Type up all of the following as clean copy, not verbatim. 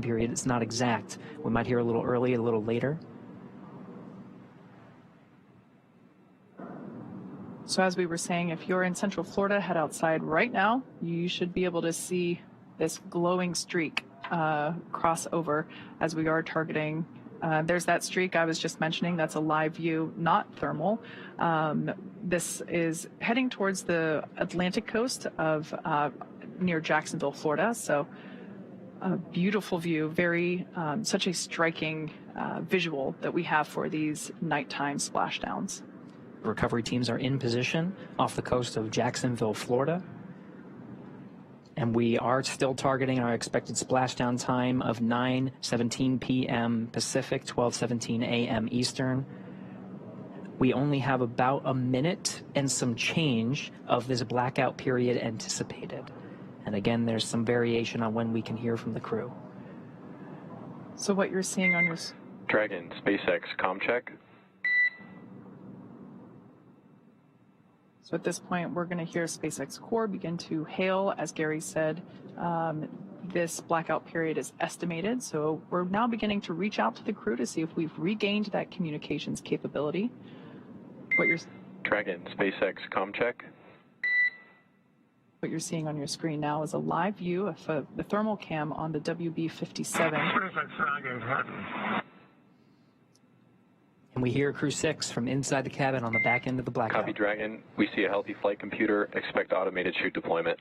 period. It's not exact. We might hear a little early, a little later. So as we were saying, if you're in Central Florida, head outside right now. You should be able to see this glowing streak cross over as we are targeting. There's that streak I was just mentioning. That's a live view, not thermal. This is heading towards the Atlantic coast of near Jacksonville, Florida. So a beautiful view, very such a striking visual that we have for these nighttime splashdowns. Recovery teams are in position off the coast of Jacksonville, Florida. And we are still targeting our expected splashdown time of 9:17 p.m. Pacific, 12:17 a.m. Eastern. We only have about a minute and some change of this blackout period anticipated. And again, there's some variation on when we can hear from the crew. So what you're seeing on your... Dragon, SpaceX, comm check. So at this point, we're going to hear SpaceX core begin to hail. As Gary said, this blackout period is estimated. So we're now beginning to reach out to the crew to see if we've regained that communications capability. Dragon, SpaceX, comm check. What you're seeing on your screen now is a live view of the thermal cam on the WB-57. And we hear Crew6 from inside the cabin on the back end of the blackout. Copy, Dragon. We see a healthy flight computer. Expect automated chute deployment.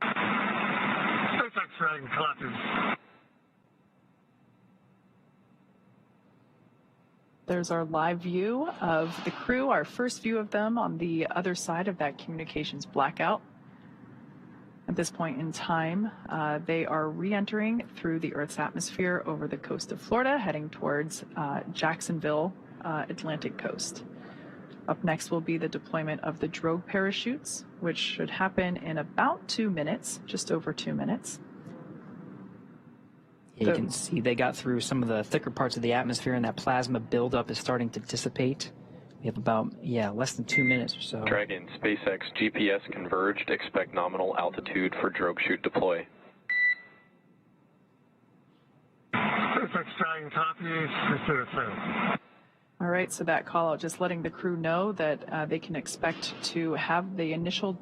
SpaceX, Dragon, collective. There's our live view of the crew, our first view of them on the other side of that communications blackout. At this point in time, they are re-entering through the Earth's atmosphere over the coast of Florida, heading towards Jacksonville, Atlantic coast. Up next will be the deployment of the drogue parachutes, which should happen in about 2 minutes, just over 2 minutes. You can see they got through some of the thicker parts of the atmosphere, and that plasma buildup is starting to dissipate. We have about, less than 2 minutes or so. Dragon, SpaceX, GPS converged. Expect nominal altitude for drogue chute deploy. SpaceX, Dragon, copy. All right, so that call out just letting the crew know that they can expect to have the initial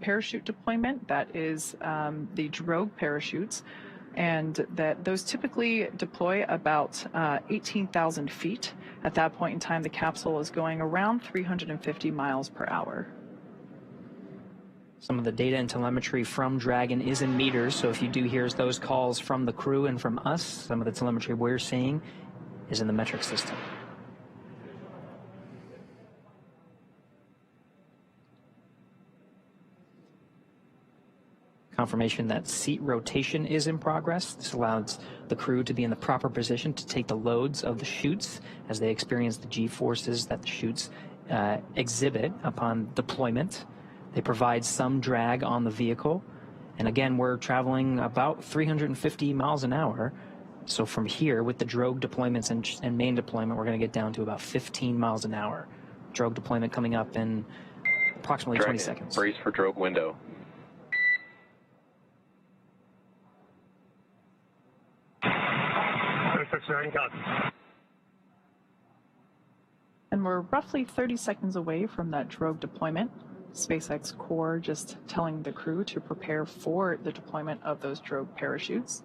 parachute deployment. That is the drogue parachutes, and that those typically deploy about 18,000 feet. At that point in time, the capsule is going around 350 miles per hour. Some of the data and telemetry from Dragon is in meters, so if you do hear those calls from the crew and from us, some of the telemetry we're seeing is in the metric system. Confirmation that seat rotation is in progress. This allows the crew to be in the proper position to take the loads of the chutes as they experience the G-forces that the chutes exhibit upon deployment. They provide some drag on the vehicle. And again, we're traveling about 350 miles an hour. So from here, with the drogue deployments and main deployment, we're going to get down to about 15 miles an hour. Drogue deployment coming up in approximately 20 seconds. Brace for drogue window. And we're roughly 30 seconds away from that drogue deployment. SpaceX core just telling the crew to prepare for the deployment of those drogue parachutes.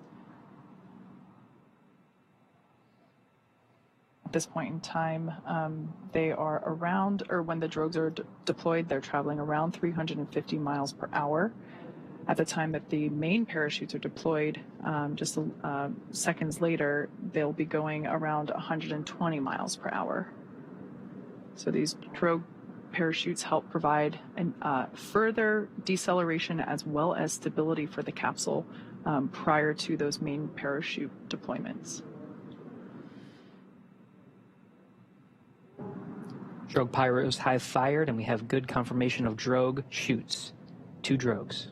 At this point in time, they are around, or when the drogues are deployed, they're traveling around 350 miles per hour. At the time that the main parachutes are deployed, just seconds later, they'll be going around 120 miles per hour. So these drogue parachutes help provide further deceleration as well as stability for the capsule prior to those main parachute deployments. Drogue pyros have fired, and we have good confirmation of drogue chutes. 2 drogues.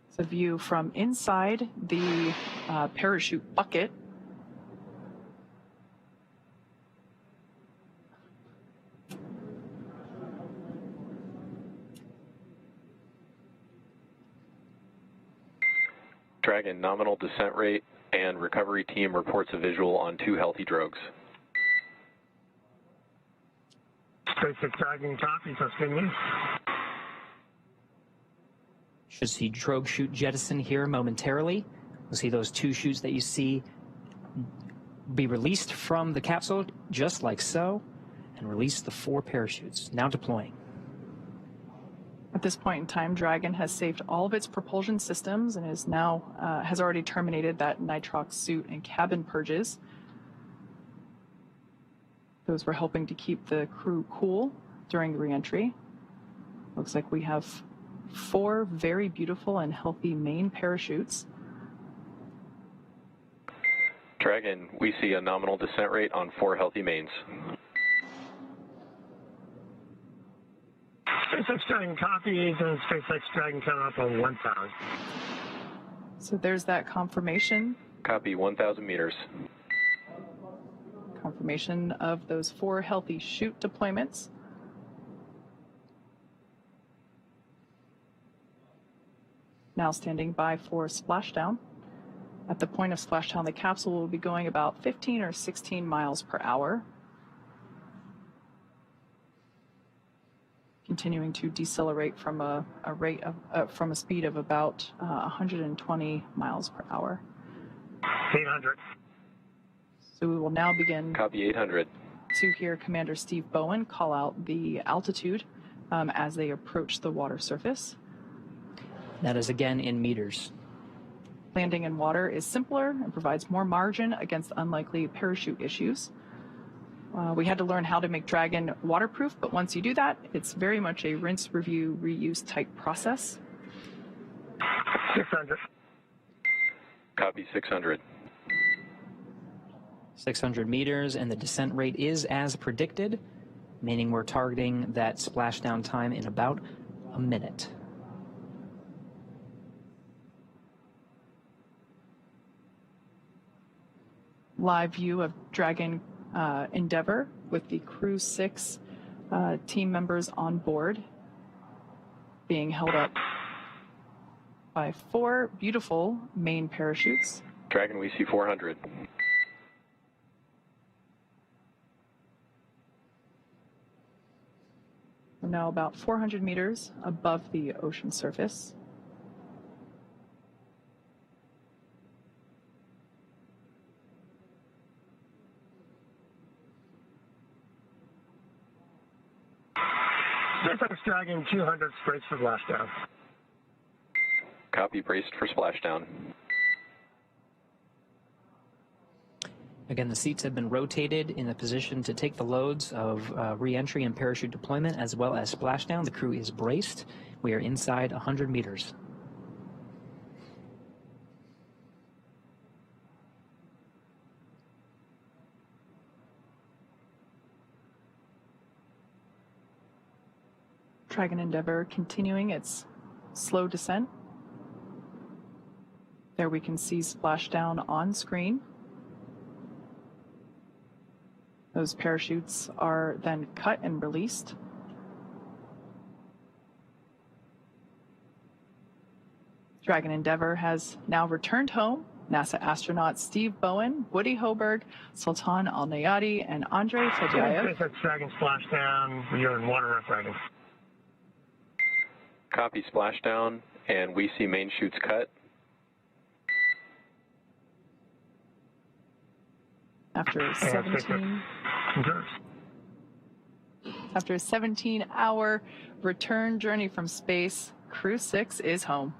It's a view from inside the parachute bucket. Dragon, nominal descent rate and recovery team reports a visual on 2 healthy drogues. SpaceX Dragon copy, so good news. Should see drogue chute jettison here momentarily. We'll see those 2 chutes that you see be released from the capsule, just like so, and release the 4 parachutes, now deploying. At this point in time, Dragon has saved all of its propulsion systems and is now has already terminated that nitrox suit and cabin purges. Those were helping to keep the crew cool during the reentry. Looks like we have 4 very beautiful and healthy main parachutes. Dragon, we see a nominal descent rate on 4 healthy mains. SpaceX Dragon copies, and SpaceX Dragon coming up on 1,000. So there's that confirmation. Copy, 1,000 meters. Confirmation of those 4 healthy chute deployments. Now standing by for splashdown. At the point of splashdown, the capsule will be going about 15 or 16 miles per hour. Continuing to decelerate from a rate of from a speed of about 120 miles per hour. 800. So we will now begin. Copy, 800. To hear Commander Steve Bowen call out the altitude as they approach the water surface. That is again in meters. Landing in water is simpler and provides more margin against unlikely parachute issues. We had to learn how to make Dragon waterproof, but once you do that, it's very much a rinse, review, reuse type process. 600. Copy, 600. 600 meters, and the descent rate is as predicted, meaning we're targeting that splashdown time in about a minute. Live view of Dragon Endeavour with the Crew6 team members on board, being held up by 4 beautiful main parachutes. Dragon, we see 400. We're now about 400 meters above the ocean surface. SpaceX Dragon 200 braced for splashdown. Copy, braced for splashdown. Again, the seats have been rotated in a position to take the loads of re-entry and parachute deployment as well as splashdown. The crew is braced. We are inside 100 meters. Dragon Endeavour continuing its slow descent. There we can see splashdown on screen. Those parachutes are then cut and released. Dragon Endeavour has now returned home. NASA astronauts Steve Bowen, Woody Hoberg, Sultan Al-Nayati, and Andrei Fedyaev. SpaceX Dragon splashdown. We are in water rough riding. Copy, splashdown, and we see main chutes cut. After a 17-hour return journey from space, Crew6 is home.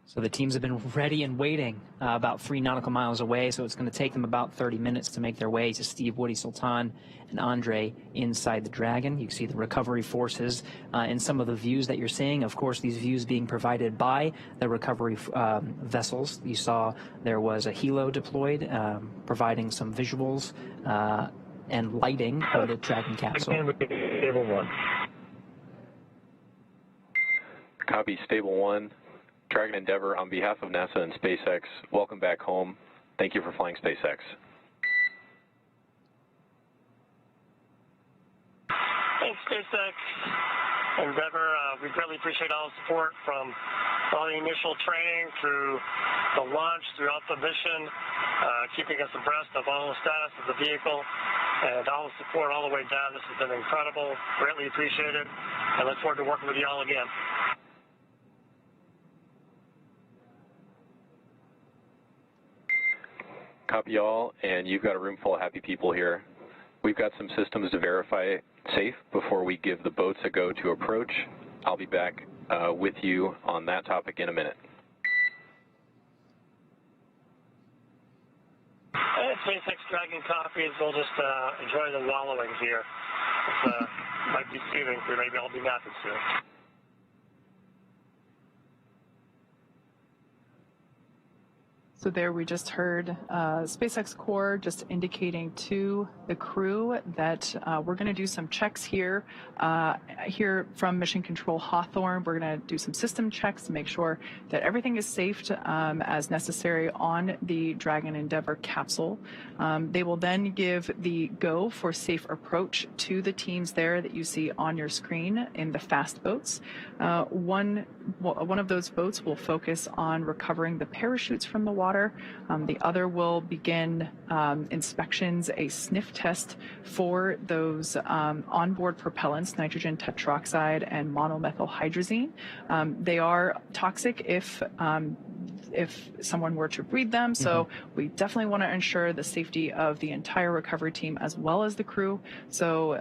So the teams have been ready and waiting about 3 nautical miles away, so it's going to take them about 30 minutes to make their way to Steve, Woody, Sultan, and Andre inside the Dragon. You can see the recovery forces in some of the views that you're seeing. Of course, these views being provided by the recovery vessels. You saw there was a helo deployed, providing some visuals and lighting of the Dragon capsule. Stable 1. Copy, stable 1. Dragon Endeavour, on behalf of NASA and SpaceX, welcome back home. Thank you for flying SpaceX. Thanks, SpaceX Endeavour. We greatly appreciate all the support from all the initial training through the launch, throughout the mission, keeping us abreast of all the status of the vehicle, and all the support all the way down. This has been incredible, greatly appreciated, and look forward to working with you all again. Copy all, and you've got a room full of happy people here. We've got some systems to verify safe before we give the boats a go to approach. I'll be back with you on that topic in a minute. SpaceX Dragon copies, we'll just enjoy the wallowing here. It might be soothing, we maybe all be napping soon. So there we just heard SpaceX Core just indicating to the crew that we're going to do some checks here. Here from Mission Control Hawthorne, we're going to do some system checks to make sure that everything is safe as necessary on the Dragon Endeavour capsule. They will then give the go for safe approach to the teams there that you see on your screen in the fast boats. One of those boats will focus on recovering the parachutes from the water. The other will begin inspections, a sniff test for those onboard propellants, nitrogen tetroxide and monomethylhydrazine. They are toxic if someone were to breathe them, so we definitely want to ensure the safety of the entire recovery team as well as the crew. So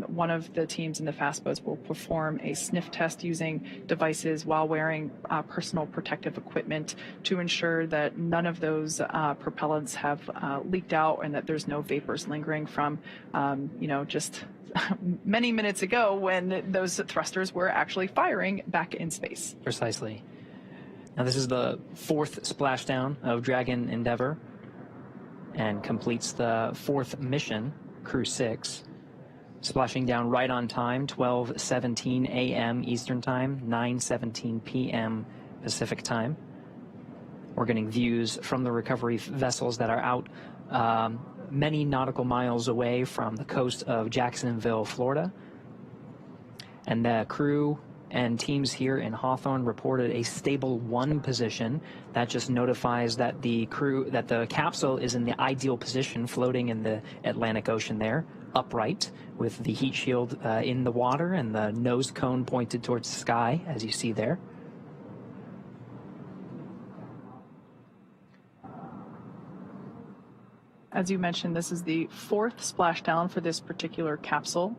one of the teams in the fast boats will perform a sniff test using devices while wearing personal protective equipment to ensure that none of those propellants have leaked out and that there's no vapors lingering from, just many minutes ago when those thrusters were actually firing back in space. Precisely. Now this is the fourth splashdown of Dragon Endeavour and completes the fourth mission, Crew6, splashing down right on time, 12:17 a.m. Eastern Time, 9:17 p.m. Pacific Time. We're getting views from the recovery vessels that are out many nautical miles away from the coast of Jacksonville, Florida. And the crew and teams here in Hawthorne reported a stable 1 position. That just notifies that the capsule is in the ideal position, floating in the Atlantic Ocean there, upright, with the heat shield in the water and the nose cone pointed towards the sky, as you see there. As you mentioned, this is the 4th splashdown for this particular capsule.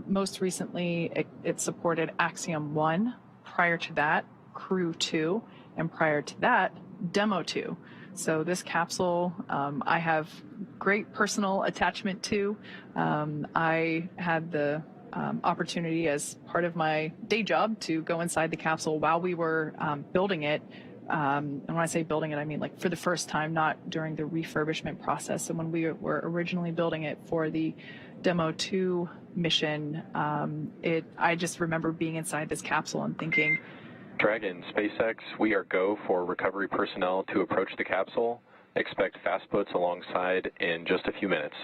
Most recently, it supported Axiom 1. Prior to that, Crew 2. And prior to that, Demo 2. So this capsule, I have great personal attachment to. I had the opportunity as part of my day job to go inside the capsule while we were building it. And when I say building it, I mean like for the first time, not during the refurbishment process. And when we were originally building it for the Demo 2 mission, I just remember being inside this capsule and thinking, Dragon, SpaceX, we are go for recovery personnel to approach the capsule. Expect fast boats alongside in just a few minutes.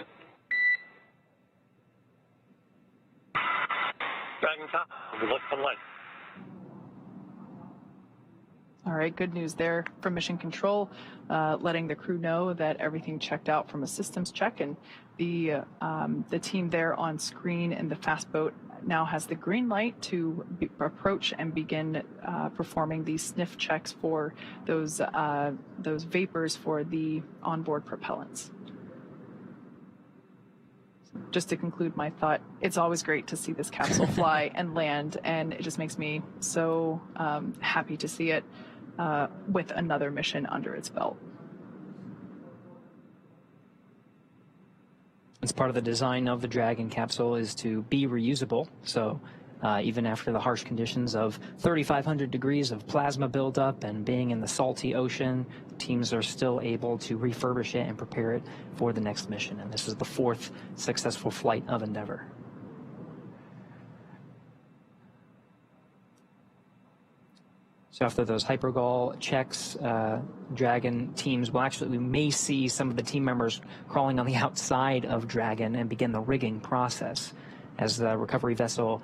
Dragon top, we look for light. all right, good news there from Mission Control, letting the crew know that everything checked out from a systems check, and the team there on screen in the fast boat now has the green light to approach and begin performing these sniff checks for those vapors for the onboard propellants. Just to conclude my thought, it's always great to see this capsule fly and land, and it just makes me so happy to see it with another mission under its belt. It's part of the design of the Dragon capsule is to be reusable, so even after the harsh conditions of 3,500 degrees of plasma buildup and being in the salty ocean, teams are still able to refurbish it and prepare it for the next mission. And this is the 4th successful flight of Endeavour. So after those hypergol checks, Dragon teams will we may see some of the team members crawling on the outside of Dragon and begin the rigging process, as the recovery vessel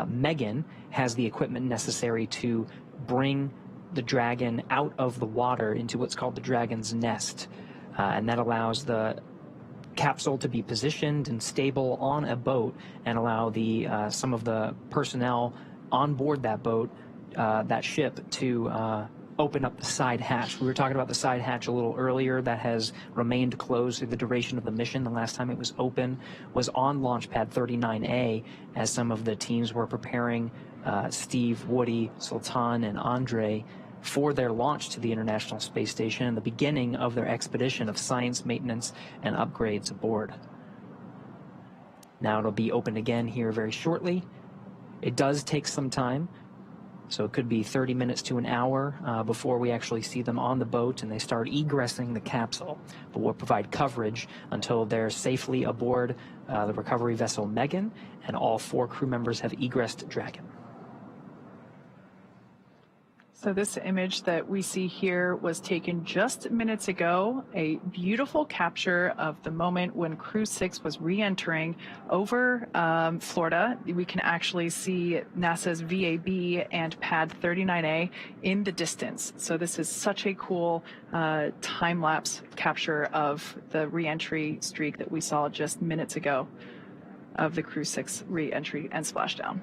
Megan has the equipment necessary to bring the Dragon out of the water into what's called the Dragon's nest. And that allows the capsule to be positioned and stable on a boat and allow the some of the personnel on board that boat, that ship, to open up the side hatch. We were talking about the side hatch a little earlier. That has remained closed through the duration of the mission. The last time it was open was on launch pad 39A, as some of the teams were preparing Steve, Woody, Sultan, and Andre for their launch to the International Space Station and the beginning of their expedition of science, maintenance, and upgrades aboard. Now it'll be open again here very shortly. It does take some time, so it could be 30 minutes to an hour before we actually see them on the boat and they start egressing the capsule. But we'll provide coverage until they're safely aboard the recovery vessel Megan, and all 4 crew members have egressed Dragon. So this image that we see here was taken just minutes ago, a beautiful capture of the moment when Crew6 was re-entering over Florida. We can actually see NASA's VAB and pad 39A in the distance. So this is such a cool time-lapse capture of the re-entry streak that we saw just minutes ago of the Crew6 re-entry and splashdown.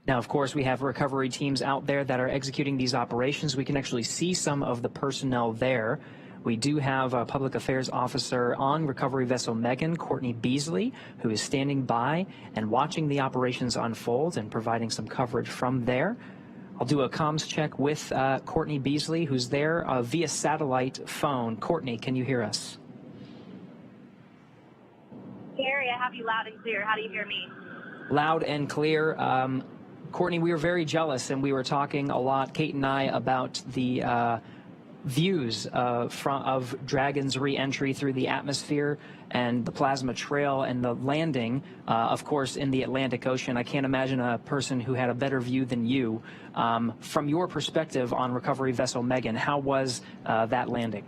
Now, of course, we have recovery teams out there that are executing these operations. We can actually see some of the personnel there. We do have a public affairs officer on recovery vessel Megan, Courtney Beasley, who is standing by and watching the operations unfold and providing some coverage from there. I'll do a comms check with Courtney Beasley, who's there via satellite phone. Courtney, can you hear us? Gary, I have you loud and clear. How do you hear me? Loud and clear. Courtney, we were very jealous, and we were talking a lot, Kate and I, about the views of Dragon's re-entry through the atmosphere and the plasma trail and the landing, of course, in the Atlantic Ocean. I can't imagine a person who had a better view than you. From your perspective on recovery vessel Megan, how was that landing?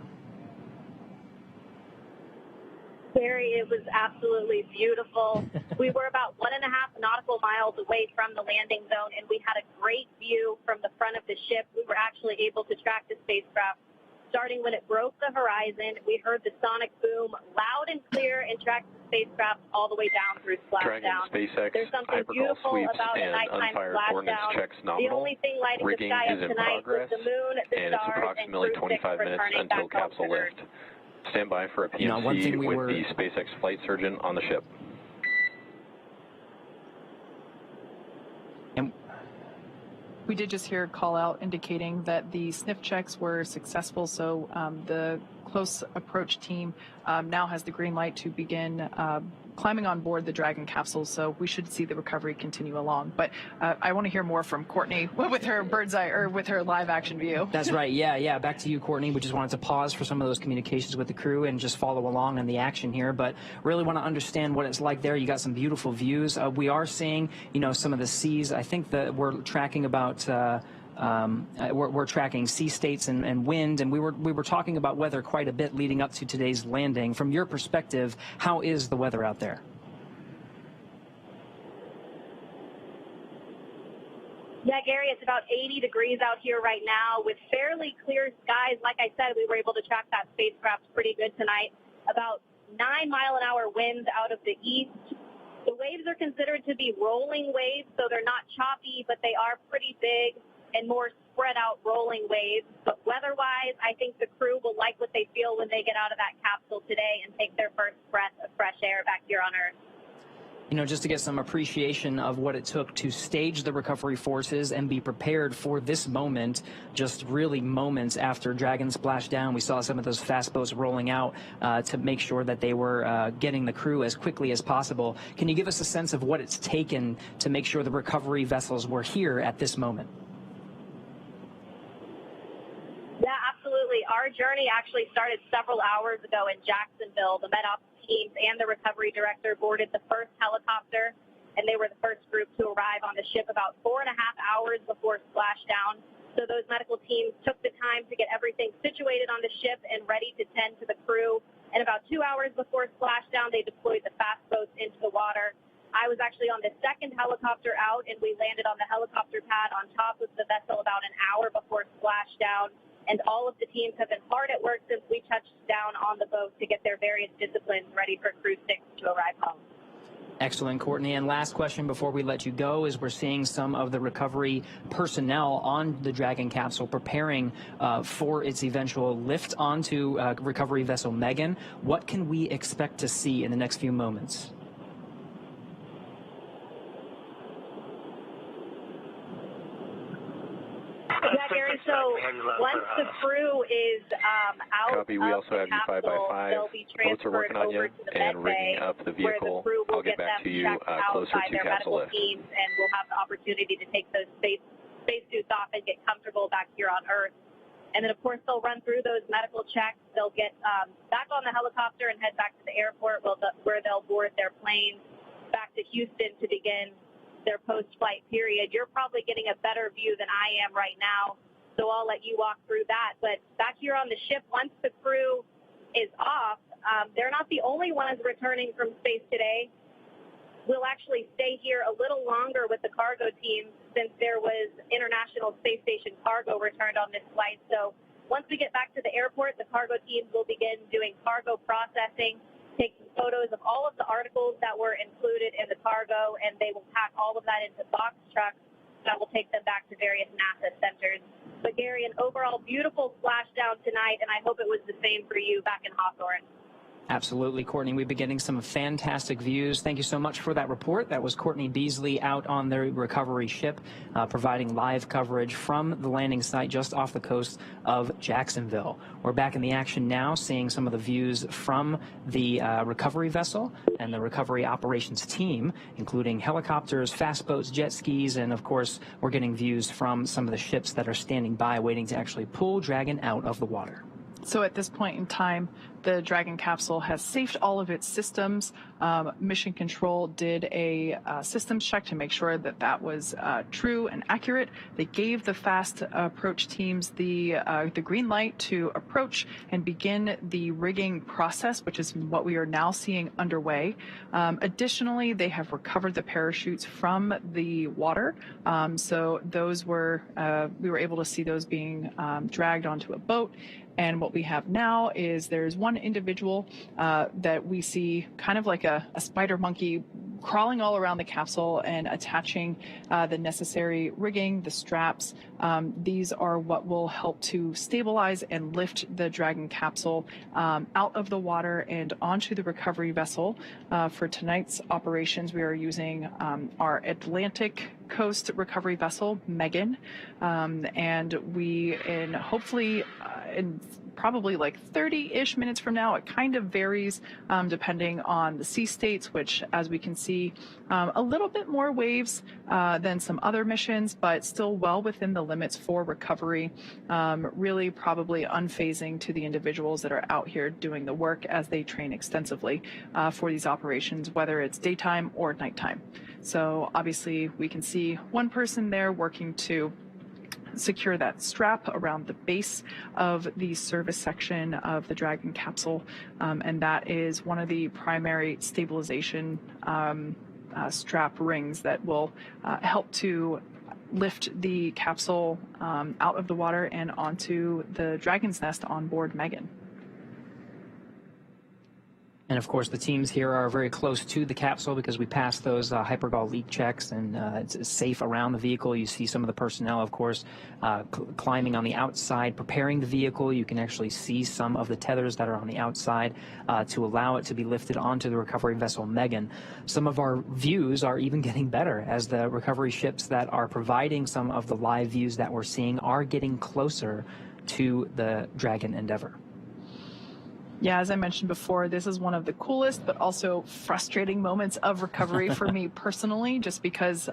Gary, it was absolutely beautiful. We were about 1.5 nautical miles away from the landing zone, and we had a great view from the front of the ship. We were actually able to track the spacecraft starting when it broke the horizon. We heard the sonic boom loud and clear and tracked the spacecraft all the way down through splashdown. SpaceX, There's something beautiful about a nighttime splashdown. The only thing lighting the sky up tonight was the moon, the and stars, it's approximately and 25 minutes until capsule lift. Stand by for a PMC with the SpaceX flight surgeon on the ship. And we did just hear a call out indicating that the sniff checks were successful, so the close approach team now has the green light to begin climbing on board the Dragon capsule, so we should see the recovery continue along. But I want to hear more from Courtney with her bird's eye, or with her live action view. That's right. Yeah. Back to you, Courtney. We just wanted to pause for some of those communications with the crew and just follow along on the action here. But really want to understand what it's like there. You got some beautiful views. We are seeing, some of the seas. I think that we're tracking about. We're tracking sea states and wind, and we were talking about weather quite a bit leading up to today's landing. From your perspective, how is the weather out there? Yeah, Gary, it's about 80 degrees out here right now with fairly clear skies. Like I said, we were able to track that spacecraft pretty good tonight. About 9-mile-an-hour winds out of the east. The waves are considered to be rolling waves, so they're not choppy, but they are pretty big and more spread out rolling waves. But weather-wise, I think the crew will like what they feel when they get out of that capsule today and take their first breath of fresh air back here on Earth. Just to get some appreciation of what it took to stage the recovery forces and be prepared for this moment, just really moments after Dragon splashed down. We saw some of those fast boats rolling out to make sure that they were getting the crew as quickly as possible. Can you give us a sense of what it's taken to make sure the recovery vessels were here at this moment? Yeah, absolutely. Our journey actually started several hours ago in Jacksonville. The MedOps teams and the recovery director boarded the first helicopter, and they were the first group to arrive on the ship about 4.5 hours before splashdown. So those medical teams took the time to get everything situated on the ship and ready to tend to the crew. And about 2 hours before splashdown, they deployed the fast boats into the water. I was actually on the second helicopter out, and we landed on the helicopter pad on top of the vessel about an hour before splashdown. And all of the teams have been hard at work since we touched down on the boat to get their various disciplines ready for Crew6 to arrive home. Excellent, Courtney. And last question before we let you go is we're seeing some of the recovery personnel on the Dragon capsule preparing for its eventual lift onto recovery vessel Megan. What can we expect to see in the next few moments? Yeah, Gary, so once the crew is out Copy. We also have you 5x5. They'll be Boats are working on you and rigging up the vehicle. I'll get back to you closer to capsule lift. Teams, and we'll have the opportunity to take those spacesuits off and get comfortable back here on Earth. And then, of course, they'll run through those medical checks. They'll get back on the helicopter and head back to the airport where they'll board their plane back to Houston to begin their post-flight period. You're probably getting a better view than I am right now, so I'll let you walk through that. But back here on the ship, once the crew is off, they're not the only ones returning from space today. We'll actually stay here a little longer with the cargo team since there was International Space Station cargo returned on this flight. So once we get back to the airport, the cargo teams will begin doing cargo processing, taking photos of all of the articles that were included in the cargo, and they will pack all of that into box trucks that will take them back to various NASA centers. But Gary, an overall beautiful splashdown tonight, and I hope it was the same for you back in Hawthorne. Absolutely, Courtney. We've been getting some fantastic views. Thank you so much for that report. That was Courtney Beasley out on the recovery ship, providing live coverage from the landing site just off the coast of Jacksonville. We're back in the action now, seeing some of the views from the recovery vessel and the recovery operations team, including helicopters, fast boats, jet skis, and of course, we're getting views from some of the ships that are standing by waiting to actually pull Dragon out of the water. So at this point in time, the Dragon capsule has safed all of its systems. Mission Control did a systems check to make sure that that was true and accurate. They gave the fast approach teams the green light to approach and begin the rigging process, which is what we are now seeing underway. Additionally, they have recovered the parachutes from the water. So those were, we were able to see those being dragged onto a boat. And what we have now is there's one individual that we see kind of like a spider monkey crawling all around the capsule and attaching the necessary rigging, the straps. These are what will help to stabilize and lift the Dragon capsule out of the water and onto the recovery vessel. For tonight's operations, we are using our Atlantic Coast recovery vessel, Megan, and we, hopefully in probably like 30-ish minutes from now, it kind of varies depending on the sea states, which, as we can see, a little bit more waves than some other missions, but still well within the limits for recovery, really probably unfazing to the individuals that are out here doing the work as they train extensively for these operations, whether it's daytime or nighttime. So obviously we can see one person there working to secure that strap around the base of the service section of the Dragon capsule, and that is one of the primary stabilization strap rings that will help to lift the capsule out of the water and onto the Dragon's nest on board Megan. And of course, the teams here are very close to the capsule because we passed those hypergol leak checks, and it's safe around the vehicle. You see some of the personnel, of course, climbing on the outside, preparing the vehicle. You can actually see some of the tethers that are on the outside to allow it to be lifted onto the recovery vessel Megan. Some of our views are even getting better as the recovery ships that are providing some of the live views that we're seeing are getting closer to the Dragon Endeavor. Yeah, as I mentioned before, this is one of the coolest but also frustrating moments of recovery for me personally, just because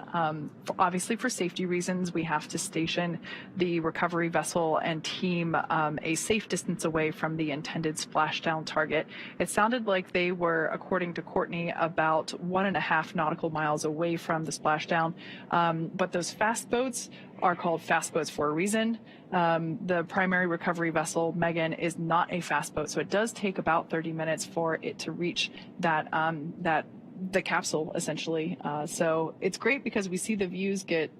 obviously for safety reasons, we have to station the recovery vessel and team a safe distance away from the intended splashdown target. It sounded like they were, according to Courtney, about 1.5 nautical miles away from the splashdown, but those fast boats are called fast boats for a reason. The primary recovery vessel, Megan, is not a fast boat, so it does take about 30 minutes for it to reach that the capsule, essentially. So it's great because we see the views get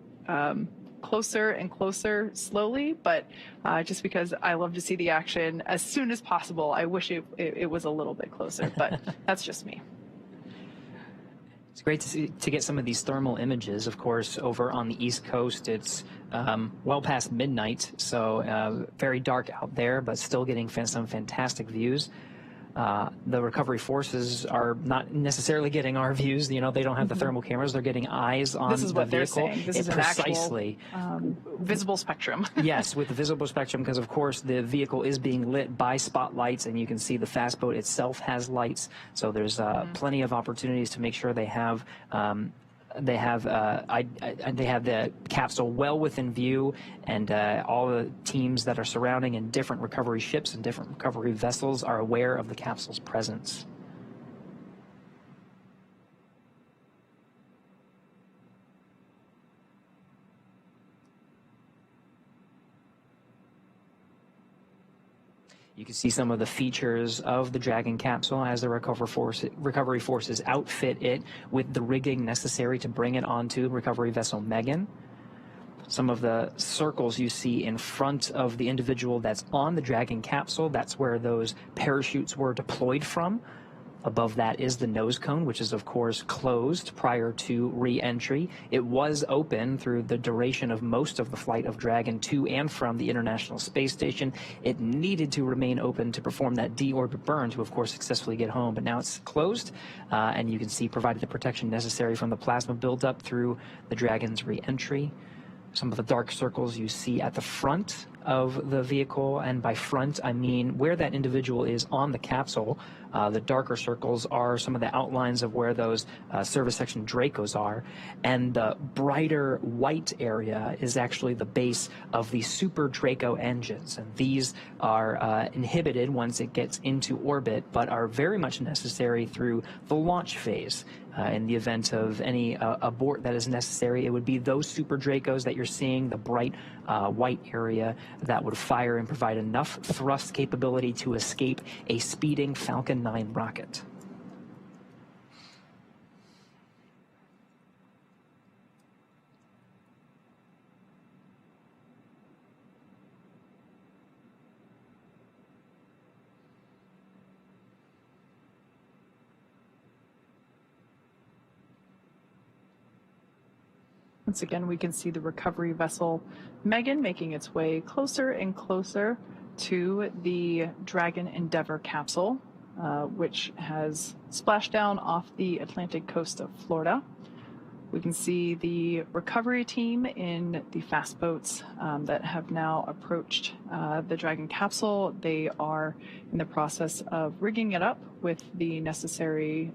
closer and closer slowly, but just because I love to see the action as soon as possible, I wish it was a little bit closer, but that's just me. It's great to get some of these thermal images. Of course, over on the East Coast, it's well past midnight, so very dark out there, but still getting some fantastic views. The recovery forces are not necessarily getting our views. You know, they don't have the thermal cameras. They're getting eyes on the vehicle. This is what they're saying. This is an precisely actual visible spectrum. Yes, with the visible spectrum, because of course the vehicle is being lit by spotlights, and you can see the fast boat itself has lights. So there's plenty of opportunities to make sure they have the capsule well within view, and all the teams that are surrounding and different recovery ships and different recovery vessels are aware of the capsule's presence. You can see some of the features of the Dragon capsule as the recovery forces outfit it with the rigging necessary to bring it onto recovery vessel Megan. Some of the circles you see in front of the individual that's on the Dragon capsule, that's where those parachutes were deployed from. Above that is the nose cone, which is of course closed prior to re-entry. It was open through the duration of most of the flight of Dragon to and from the International Space Station. It needed to remain open to perform that deorbit burn to of course successfully get home, but now it's closed, and you can see provided the protection necessary from the plasma buildup through the Dragon's re-entry. Some of the dark circles you see at the front of the vehicle, and by front I mean where that individual is on the capsule. The darker circles are some of the outlines of where those service section Dracos are, and the brighter white area is actually the base of the Super Draco engines, and these are inhibited once it gets into orbit, but are very much necessary through the launch phase. In the event of any abort that is necessary, it would be those Super Dracos that you're seeing, the bright white area, that would fire and provide enough thrust capability to escape a speeding Falcon 9 rocket. Once again, we can see the recovery vessel Megan making its way closer and closer to the Dragon Endeavour capsule, which has splashed down off the Atlantic coast of Florida. We can see the recovery team in the fast boats that have now approached the Dragon capsule. They are in the process of rigging it up with the necessary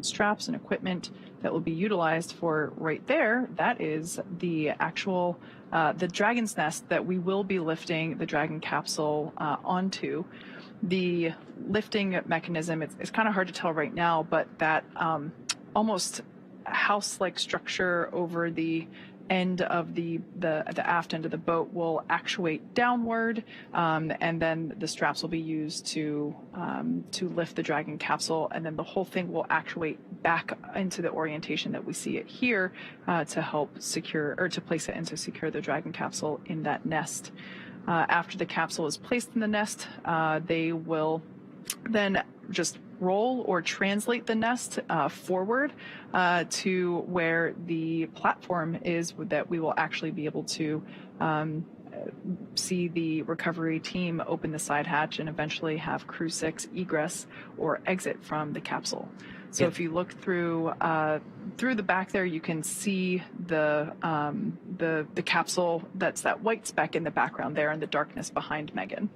straps and equipment that will be utilized for right there. That is the actual, the Dragon's nest that we will be lifting the Dragon capsule onto. The lifting mechanism, it's kind of hard to tell right now, but that almost house-like structure over the end of the aft end of the boat will actuate downward, and then the straps will be used to lift the Dragon capsule, and then the whole thing will actuate back into the orientation that we see it here to help secure, or to place it and to secure the Dragon capsule in that nest. After the capsule is placed in the nest, they will then just roll or translate the nest forward to where the platform is that we will actually be able to see the recovery team open the side hatch and eventually have Crew6 egress or exit from the capsule. So if you look through the back there, you can see the capsule. That's that white speck in the background there, and the darkness behind Megan.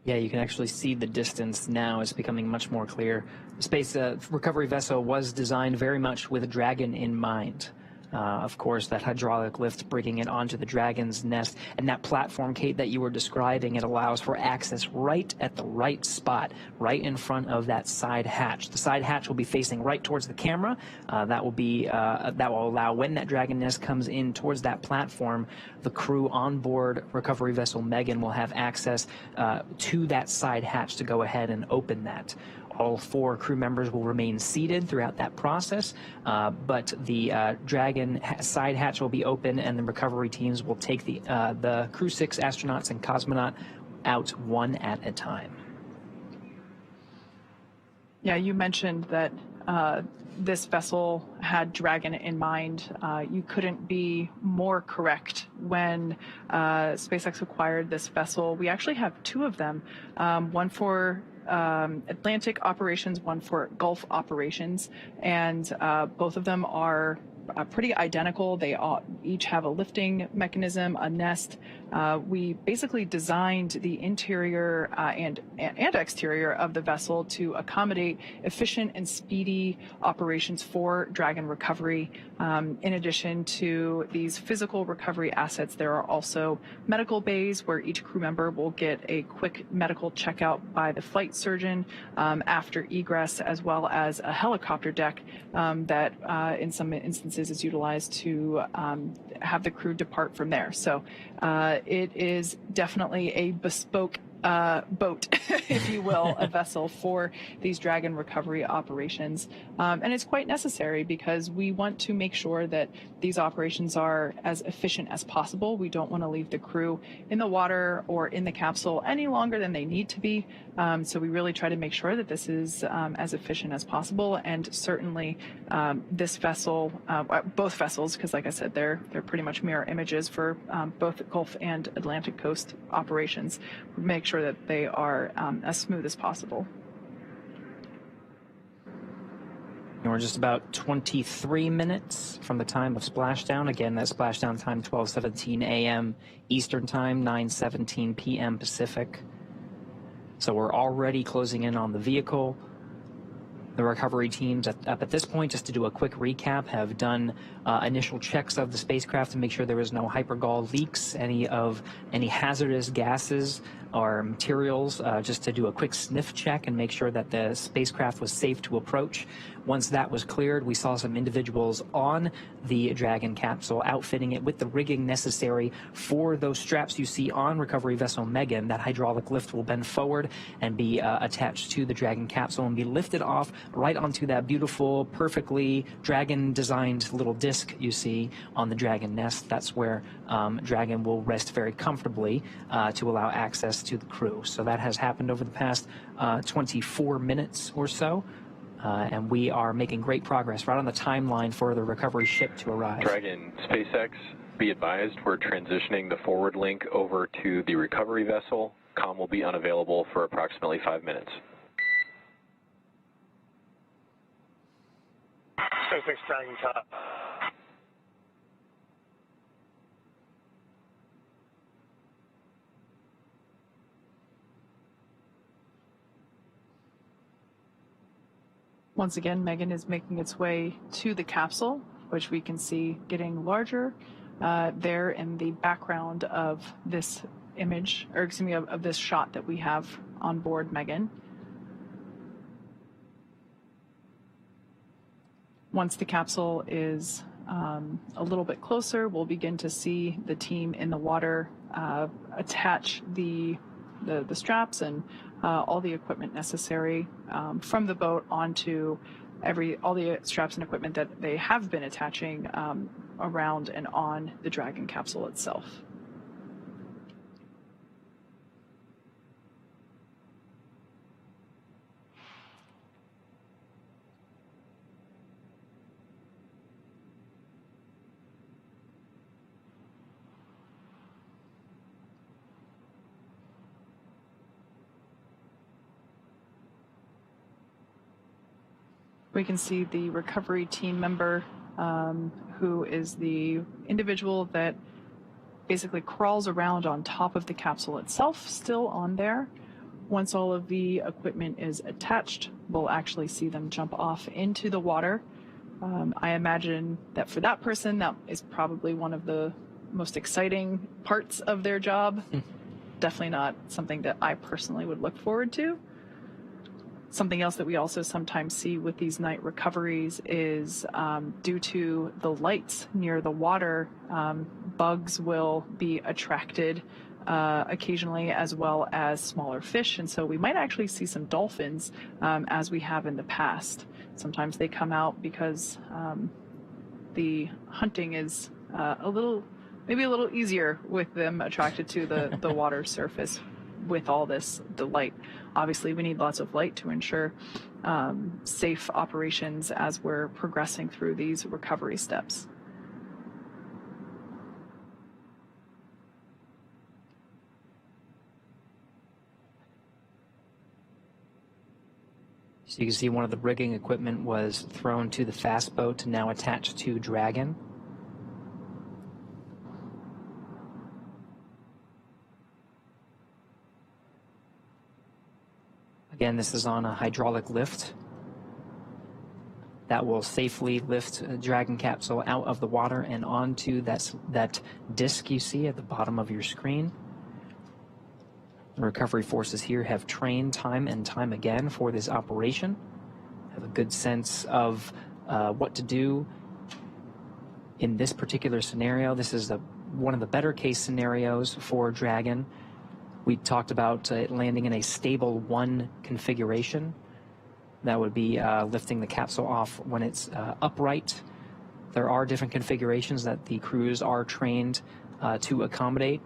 Yeah, you can actually see the distance now. It's becoming much more clear. The space recovery vessel was designed very much with a Dragon in mind. Of course, that hydraulic lift bringing it onto the Dragon's nest, and that platform, Kate, that you were describing, it allows for access right at the right spot, right in front of that side hatch. The side hatch will be facing right towards the camera. That will allow, when that Dragon nest comes in towards that platform, the crew on board recovery vessel Megan will have access to that side hatch to go ahead and open that. All 4 crew members will remain seated throughout that process, but the Dragon side hatch will be open, and the recovery teams will take the Crew6 astronauts and cosmonaut out one at a time. Yeah, you mentioned that this vessel had Dragon in mind. You couldn't be more correct. When SpaceX acquired this vessel, we actually have 2 of them, one for Atlantic operations, one for Gulf operations, and both of them are pretty identical. They all each have a lifting mechanism, a nest. We basically designed the interior and exterior of the vessel to accommodate efficient and speedy operations for Dragon recovery. In addition to these physical recovery assets, there are also medical bays where each crew member will get a quick medical checkout by the flight surgeon after egress, as well as a helicopter deck that in some instances is utilized to have the crew depart from there. So it is definitely a bespoke boat, if you will, a vessel for these Dragon recovery operations. And it's quite necessary because we want to make sure that these operations are as efficient as possible. We don't want to leave the crew in the water or in the capsule any longer than they need to be. So we really try to make sure that this is as efficient as possible. And certainly this vessel, both vessels, because like I said, they're pretty much mirror images for both Gulf and Atlantic coast operations. We make sure that they are as smooth as possible. And we're just about 23 minutes from the time of splashdown. Again, that splashdown time, 12:17 a.m. Eastern Time, 9:17 p.m. Pacific. So we're already closing in on the vehicle. The recovery teams up at this point, just to do a quick recap, have done initial checks of the spacecraft to make sure there was no hypergol leaks, any hazardous gases or materials, just to do a quick sniff check and make sure that the spacecraft was safe to approach. Once that was cleared, we saw some individuals on the Dragon capsule outfitting it with the rigging necessary for those straps you see on recovery vessel Megan. That hydraulic lift will bend forward and be attached to the Dragon capsule and be lifted off right onto that beautiful, perfectly Dragon-designed little disc you see on the Dragon nest. That's where Dragon will rest very comfortably to allow access to the crew. So that has happened over the past 24 minutes or so. And we are making great progress right on the timeline for the recovery ship to arrive. Dragon, SpaceX, be advised, we're transitioning the forward link over to the recovery vessel. Comm will be unavailable for approximately 5 minutes. SpaceX Dragon top. Once again, Megan is making its way to the capsule, which we can see getting larger there in the background of this image, or excuse me, of this shot that we have on board Megan. Once the capsule is a little bit closer, we'll begin to see the team in the water attach the straps and all the equipment necessary from the boat onto all the straps and equipment that they have been attaching around and on the Dragon capsule itself. We can see the recovery team member who is the individual that basically crawls around on top of the capsule itself, still on there. Once all of the equipment is attached, we'll actually see them jump off into the water. I imagine that for that person, that is probably one of the most exciting parts of their job. Definitely not something that I personally would look forward to. Something else that we also sometimes see with these night recoveries is due to the lights near the water, bugs will be attracted occasionally, as well as smaller fish. And so we might actually see some dolphins as we have in the past. Sometimes they come out because the hunting is maybe a little easier with them attracted to the water surface with all this delight. Obviously, we need lots of light to ensure safe operations as we're progressing through these recovery steps. So you can see one of the rigging equipment was thrown to the fast boat, now attached to Dragon. Again, this is on a hydraulic lift that will safely lift a Dragon capsule out of the water and onto that disc you see at the bottom of your screen. The recovery forces here have trained time and time again for this operation, have a good sense of what to do in this particular scenario. This is one of the better case scenarios for Dragon. We talked about it landing in a stable 1 configuration. That would be lifting the capsule off when it's upright. There are different configurations that the crews are trained to accommodate.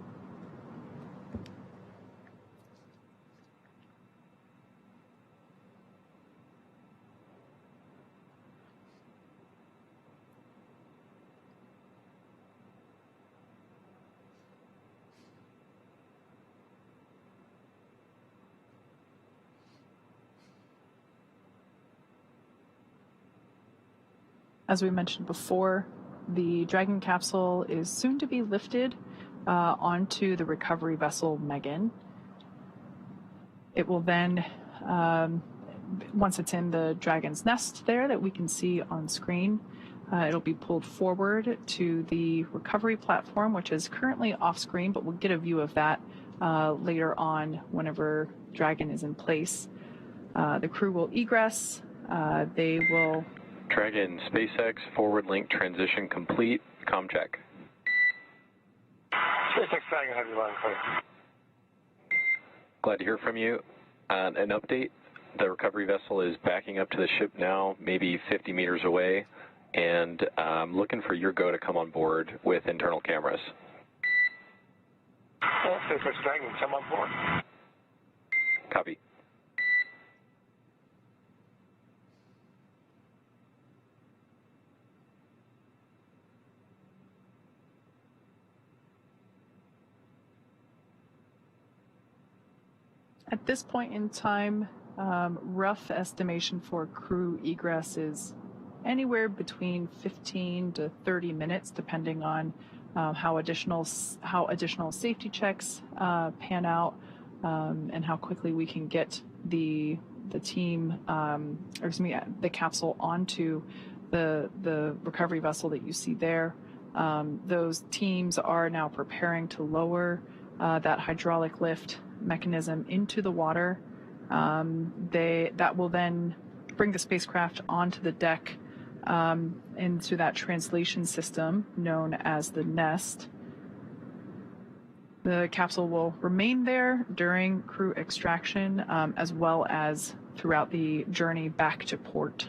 As we mentioned before, the Dragon capsule is soon to be lifted onto the recovery vessel Megan. It will then, once it's in the Dragon's nest there that we can see on screen, it'll be pulled forward to the recovery platform, which is currently off screen, but we'll get a view of that later on whenever Dragon is in place. The crew will egress. They will... Dragon, SpaceX, forward link transition complete. Com check. SpaceX Dragon, have you line clear? Glad to hear from you. An update, the recovery vessel is backing up to the ship now, maybe 50 meters away, and looking for your go to come on board with internal cameras. SpaceX Dragon, come on board. Copy. At this point in time, rough estimation for crew egress is anywhere between 15 to 30 minutes, depending on how additional safety checks pan out and how quickly we can get the team, the capsule onto the recovery vessel that you see there. Those teams are now preparing to lower that hydraulic lift mechanism into the water. That will then bring the spacecraft onto the deck into that translation system known as the nest. The capsule will remain there during crew extraction as well as throughout the journey back to port.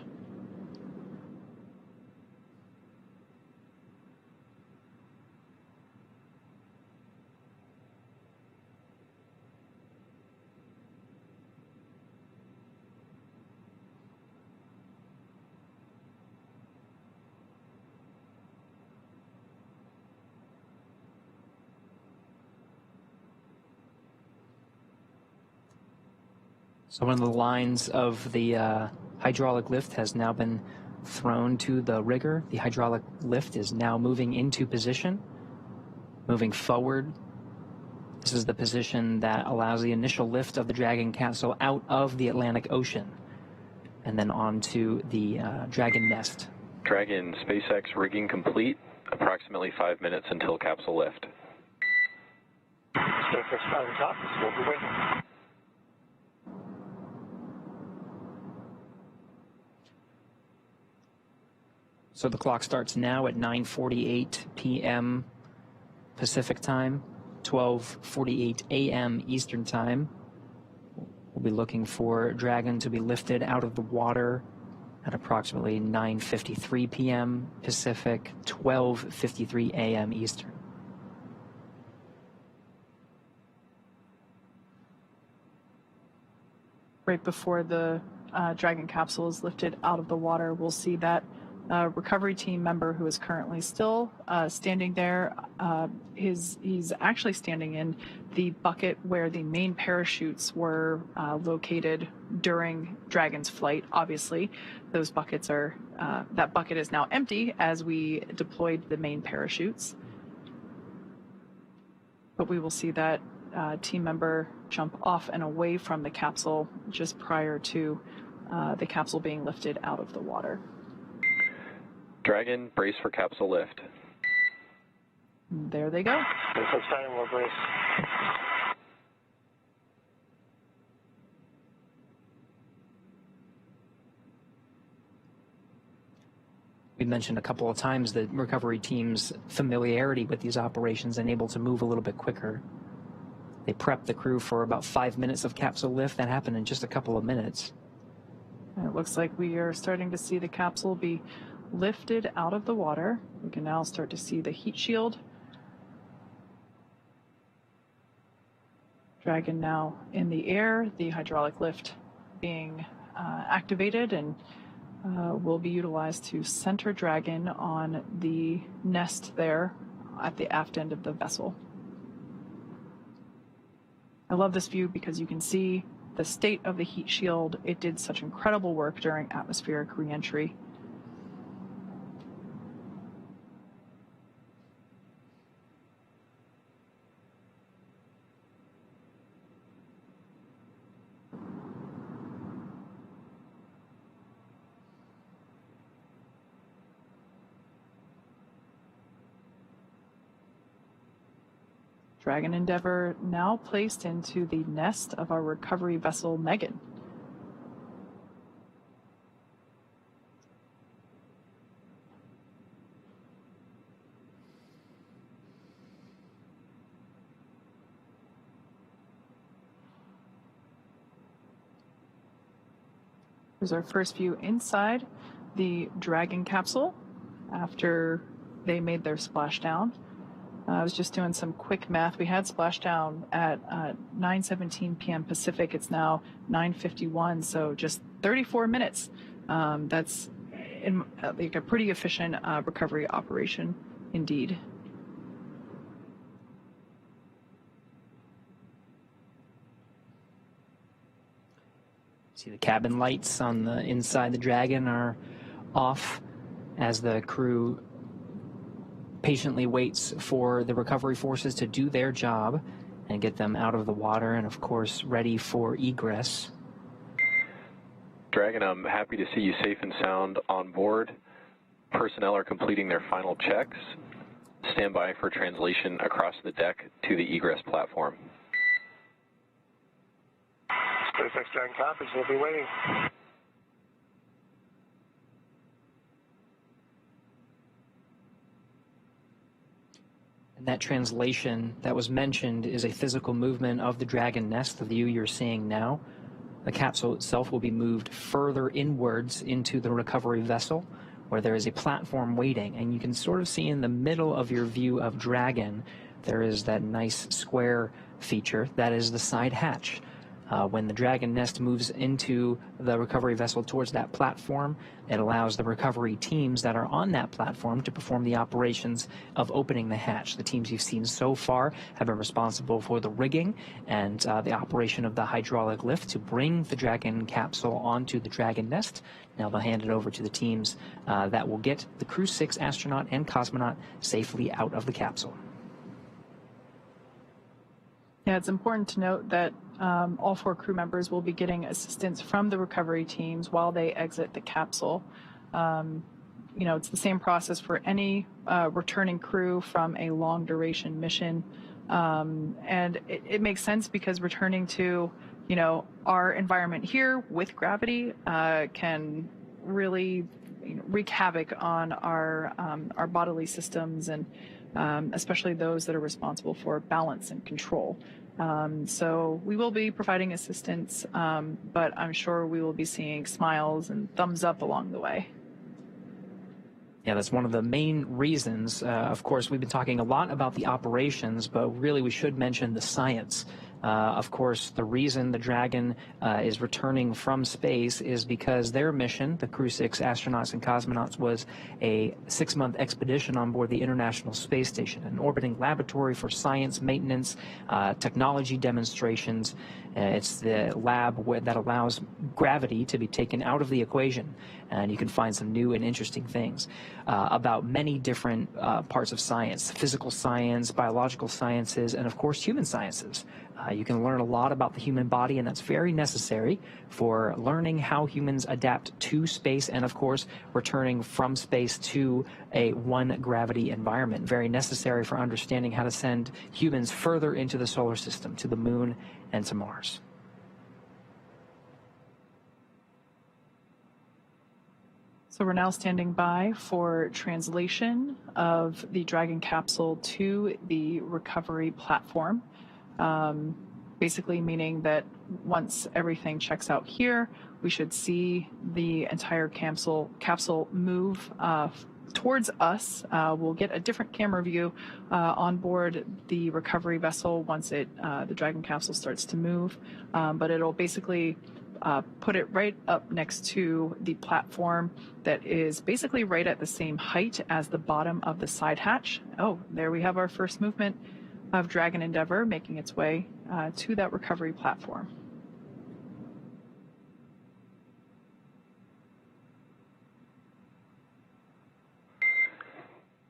So one of the lines of the hydraulic lift has now been thrown to the rigger. The hydraulic lift is now moving into position, moving forward. This is the position that allows the initial lift of the Dragon capsule out of the Atlantic Ocean and then onto the Dragon nest. Dragon, SpaceX rigging complete. Approximately 5 minutes until capsule lift. SpaceX Dragon top, we'll be waiting. So the clock starts now at 9:48 p.m. Pacific time, 12:48 a.m. Eastern Time. We'll be looking for Dragon to be lifted out of the water at approximately 9:53 p.m. Pacific, 12:53 a.m. Eastern. Right before the Dragon capsule is lifted out of the water, we'll see that recovery team member who is currently still standing there. He's actually standing in the bucket where the main parachutes were located during Dragon's flight. Obviously, those buckets are that bucket is now empty as we deployed the main parachutes. But we will see that team member jump off and away from the capsule just prior to the capsule being lifted out of the water. Dragon, brace for capsule lift. There they go. Next time we'll brace. We mentioned a couple of times that recovery team's familiarity with these operations and able to move a little bit quicker. They prepped the crew for about 5 minutes of capsule lift. That happened in just a couple of minutes. And it looks like we are starting to see the capsule be lifted out of the water. We can now start to see the heat shield. Dragon now in the air, the hydraulic lift being activated and will be utilized to center Dragon on the nest there at the aft end of the vessel. I love this view because you can see the state of the heat shield. It did such incredible work during atmospheric re-entry. Dragon Endeavour now placed into the nest of our recovery vessel, Megan. Here's our first view inside the Dragon capsule after they made their splashdown. I was just doing some quick math. We had splashdown at 9:17 p.m. Pacific. It's now 9:51, so just 34 minutes. That's like a pretty efficient recovery operation indeed. See the cabin lights on the inside the Dragon are off as the crew patiently waits for the recovery forces to do their job and get them out of the water and, of course, ready for egress. Dragon, I'm happy to see you safe and sound on board. Personnel are completing their final checks. Stand by for translation across the deck to the egress platform. SpaceX Dragon copies. We'll be waiting. And that translation that was mentioned is a physical movement of the Dragon nest, the view you're seeing now. The capsule itself will be moved further inwards into the recovery vessel, where there is a platform waiting. And you can sort of see in the middle of your view of Dragon, there is that nice square feature. That is the side hatch. When the Dragon nest moves into the recovery vessel towards that platform, it allows the recovery teams that are on that platform to perform the operations of opening the hatch. The teams you've seen so far have been responsible for the rigging and the operation of the hydraulic lift to bring the Dragon capsule onto the Dragon nest. Now they'll hand it over to the teams that will get the Crew6 astronaut and cosmonaut safely out of the capsule. Yeah, it's important to note that all 4 crew members will be getting assistance from the recovery teams while they exit the capsule. You know, it's the same process for any returning crew from a long duration mission. And it makes sense because returning to, you know, our environment here with gravity can really wreak havoc on our bodily systems and especially those that are responsible for balance and control. So we will be providing assistance, but I'm sure we will be seeing smiles and thumbs up along the way. Yeah, that's one of the main reasons. Of course, we've been talking a lot about the operations, but really we should mention the science. Of course, the reason the Dragon is returning from space is because their mission, the Crew6 astronauts and cosmonauts, was a 6-month expedition on board the International Space Station, an orbiting laboratory for science, maintenance, technology demonstrations. It's the lab that allows gravity to be taken out of the equation, and you can find some new and interesting things about many different parts of science: physical science, biological sciences, and of course human sciences. You can learn a lot about the human body, and that's very necessary for learning how humans adapt to space and, of course, returning from space to a one-gravity environment. Very necessary for understanding how to send humans further into the solar system, to the moon and to Mars. So we're now standing by for translation of the Dragon capsule to the recovery platform. Basically meaning that once everything checks out here, we should see the entire capsule move towards us. We'll get a different camera view on board the recovery vessel once the Dragon capsule starts to move, but it'll basically put it right up next to the platform that is basically right at the same height as the bottom of the side hatch. Oh, there we have our first movement of Dragon Endeavour making its way to that recovery platform.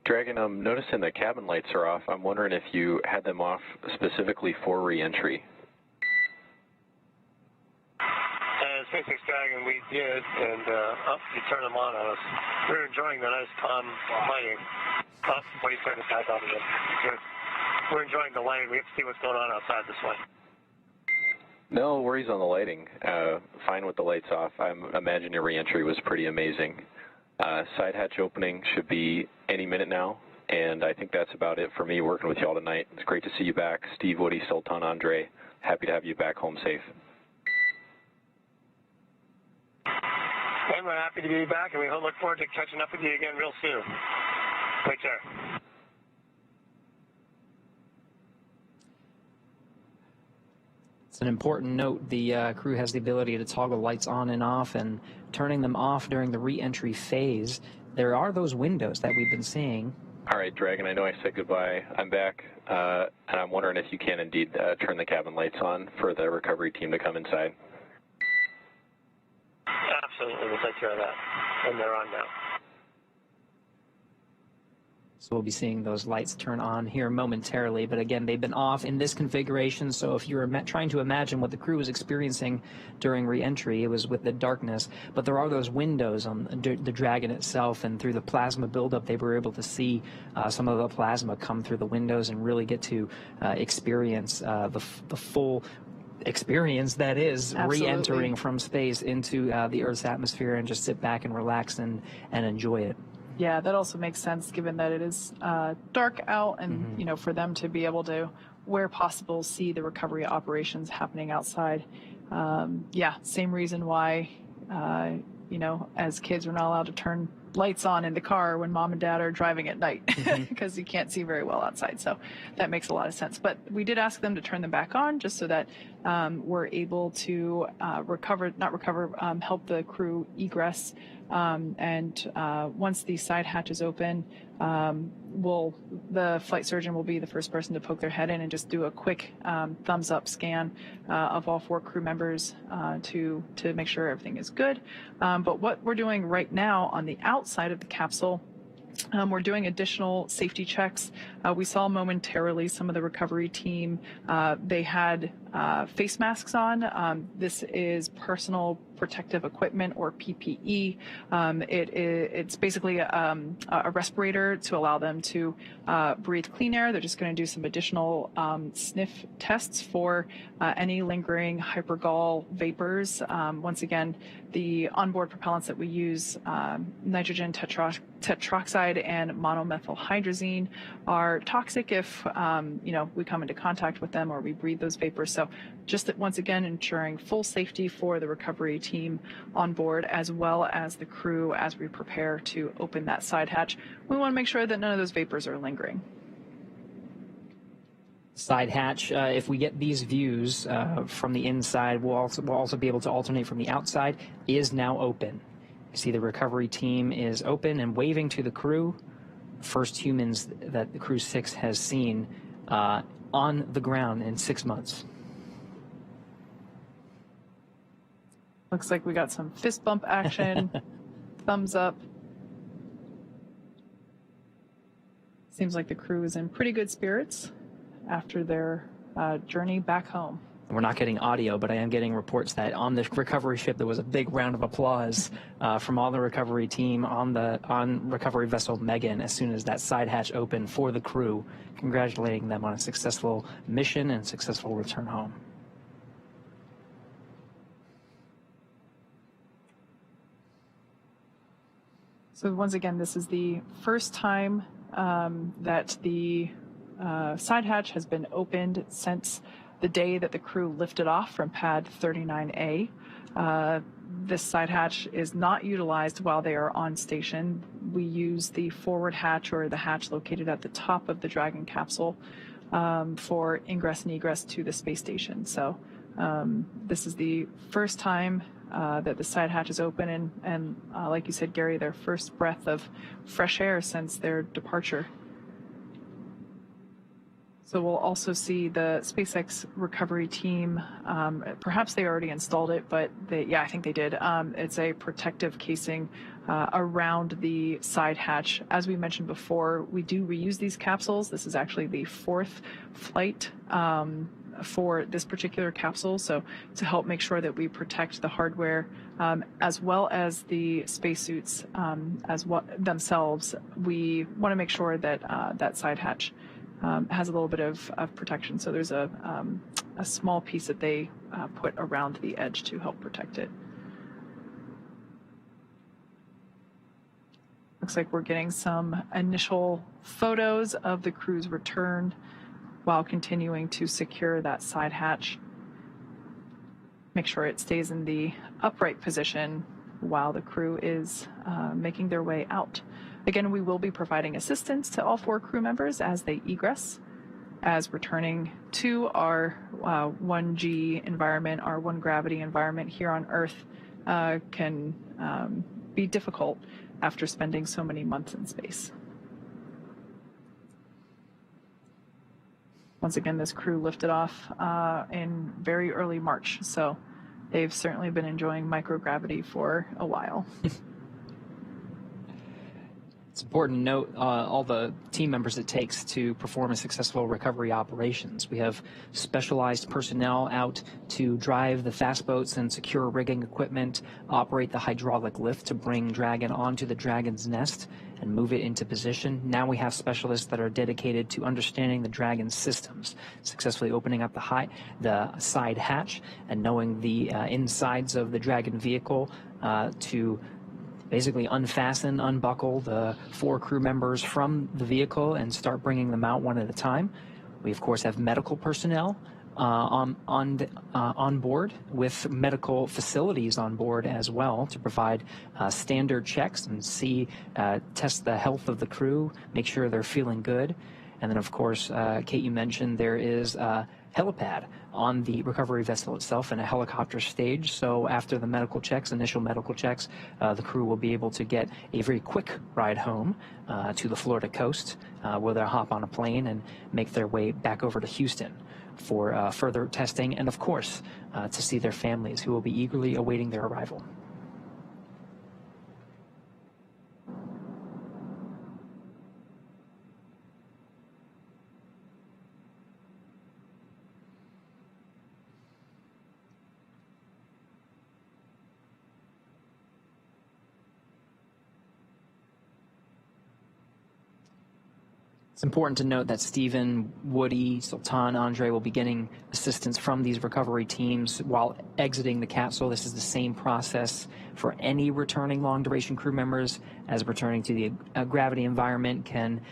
Dragon, I'm noticing the cabin lights are off. I'm wondering if you had them off specifically for re-entry. SpaceX Dragon, we did, and you turned them on us. We were enjoying the nice calm lighting. Wait, you turn it back off again. Good. We're enjoying the lighting. We have to see what's going on outside this way. No worries on the lighting. Fine with the lights off. I imagine your re-entry was pretty amazing. Side hatch opening should be any minute now, and I think that's about it for me working with you all tonight. It's great to see you back. Steve, Woody, Sultan, Andre, happy to have you back home safe. And we're happy to be back, and we look forward to catching up with you again real soon. Take care. It's an important note. The crew has the ability to toggle lights on and off, and turning them off during the re-entry phase. There are those windows that we've been seeing. All right, Dragon, I know I said goodbye. I'm back, and I'm wondering if you can indeed turn the cabin lights on for the recovery team to come inside. Absolutely, we'll take care of that. And they're on now. So we'll be seeing those lights turn on here momentarily, but again, they've been off in this configuration, so if you're trying to imagine what the crew was experiencing during re-entry, it was with the darkness, but there are those windows on the Dragon itself, and through the plasma buildup, they were able to see some of the plasma come through the windows and really get to experience the full experience that is re-entering from space into the Earth's atmosphere, and just sit back and relax and enjoy it. Yeah, that also makes sense given that it is dark out, and you know, for them to be able to, where possible, see the recovery operations happening outside. Yeah, same reason why you know, as kids, we're not allowed to turn lights on in the car when mom and dad are driving at night because you can't see very well outside. So that makes a lot of sense. But we did ask them to turn them back on just so that we're able to help the crew egress. And once the side hatch is open, the flight surgeon will be the first person to poke their head in and just do a quick thumbs up scan of all 4 crew members to make sure everything is good. But what we're doing right now on the outside of the capsule, we're doing additional safety checks. We saw momentarily some of the recovery team, they had face masks on. This is personal protective equipment, or PPE. It's basically a respirator to allow them to breathe clean air. They're just going to do some additional sniff tests for any lingering hypergol vapors. Once again, the onboard propellants that we use, nitrogen tetroxide and monomethylhydrazine, are toxic if we come into contact with them or we breathe those vapors. So just that, once again, ensuring full safety for the recovery team on board, as well as the crew as we prepare to open that side hatch. We want to make sure that none of those vapors are lingering. Side hatch, if we get these views from the inside, we'll also be able to alternate from the outside, is now open. You see the recovery team is open and waving to the crew. First humans that the Crew6 has seen on the ground in 6 months. Looks like we got some fist bump action, thumbs up. Seems like the crew is in pretty good spirits after their journey back home. We're not getting audio, but I am getting reports that on the recovery ship there was a big round of applause from all the recovery team on recovery vessel Megan as soon as that side hatch opened for the crew, congratulating them on a successful mission and successful return home. So once again, this is the first time that the side hatch has been opened since the day that the crew lifted off from pad 39A. This side hatch is not utilized while they are on station. We use the forward hatch, or the hatch located at the top of the Dragon capsule, for ingress and egress to the space station. So this is the first time that the side hatch is open, and like you said, Gary, their first breath of fresh air since their departure. So we'll also see the SpaceX recovery team, perhaps they already installed it, but I think they did. It's a protective casing around the side hatch. As we mentioned before, we do reuse these capsules. This is actually the 4th flight for this particular capsule, so to help make sure that we protect the hardware as well as the spacesuits themselves. We want to make sure that that side hatch has a little bit of protection. So there's a small piece that they put around the edge to help protect it. Looks like we're getting some initial photos of the crew's return while continuing to secure that side hatch. Make sure it stays in the upright position while the crew is making their way out. Again, we will be providing assistance to all 4 crew members as they egress, as returning to our 1G environment, our 1 gravity environment here on Earth can be difficult after spending so many months in space. Once again, this crew lifted off in very early March, so they've certainly been enjoying microgravity for a while. It's important to note all the team members it takes to perform a successful recovery operations. We have specialized personnel out to drive the fast boats and secure rigging equipment, operate the hydraulic lift to bring Dragon onto the Dragon's nest and move it into position. Now we have specialists that are dedicated to understanding the Dragon's systems, successfully opening up the side hatch and knowing the insides of the Dragon vehicle to basically unfasten, unbuckle the 4 crew members from the vehicle and start bringing them out one at a time. We, of course, have medical personnel on board, with medical facilities on board as well, to provide standard checks and test the health of the crew, make sure they're feeling good. And then, of course, Kate, you mentioned there is a helipad on the recovery vessel itself and a helicopter stage. So after the initial medical checks, the crew will be able to get a very quick ride home to the Florida coast, where they'll hop on a plane and make their way back over to Houston for further testing and, of course, to see their families, who will be eagerly awaiting their arrival. It's important to note that Stephen, Woody, Sultan, Andre will be getting assistance from these recovery teams while exiting the capsule. This is the same process for any returning long-duration crew members, as returning to the gravity environment can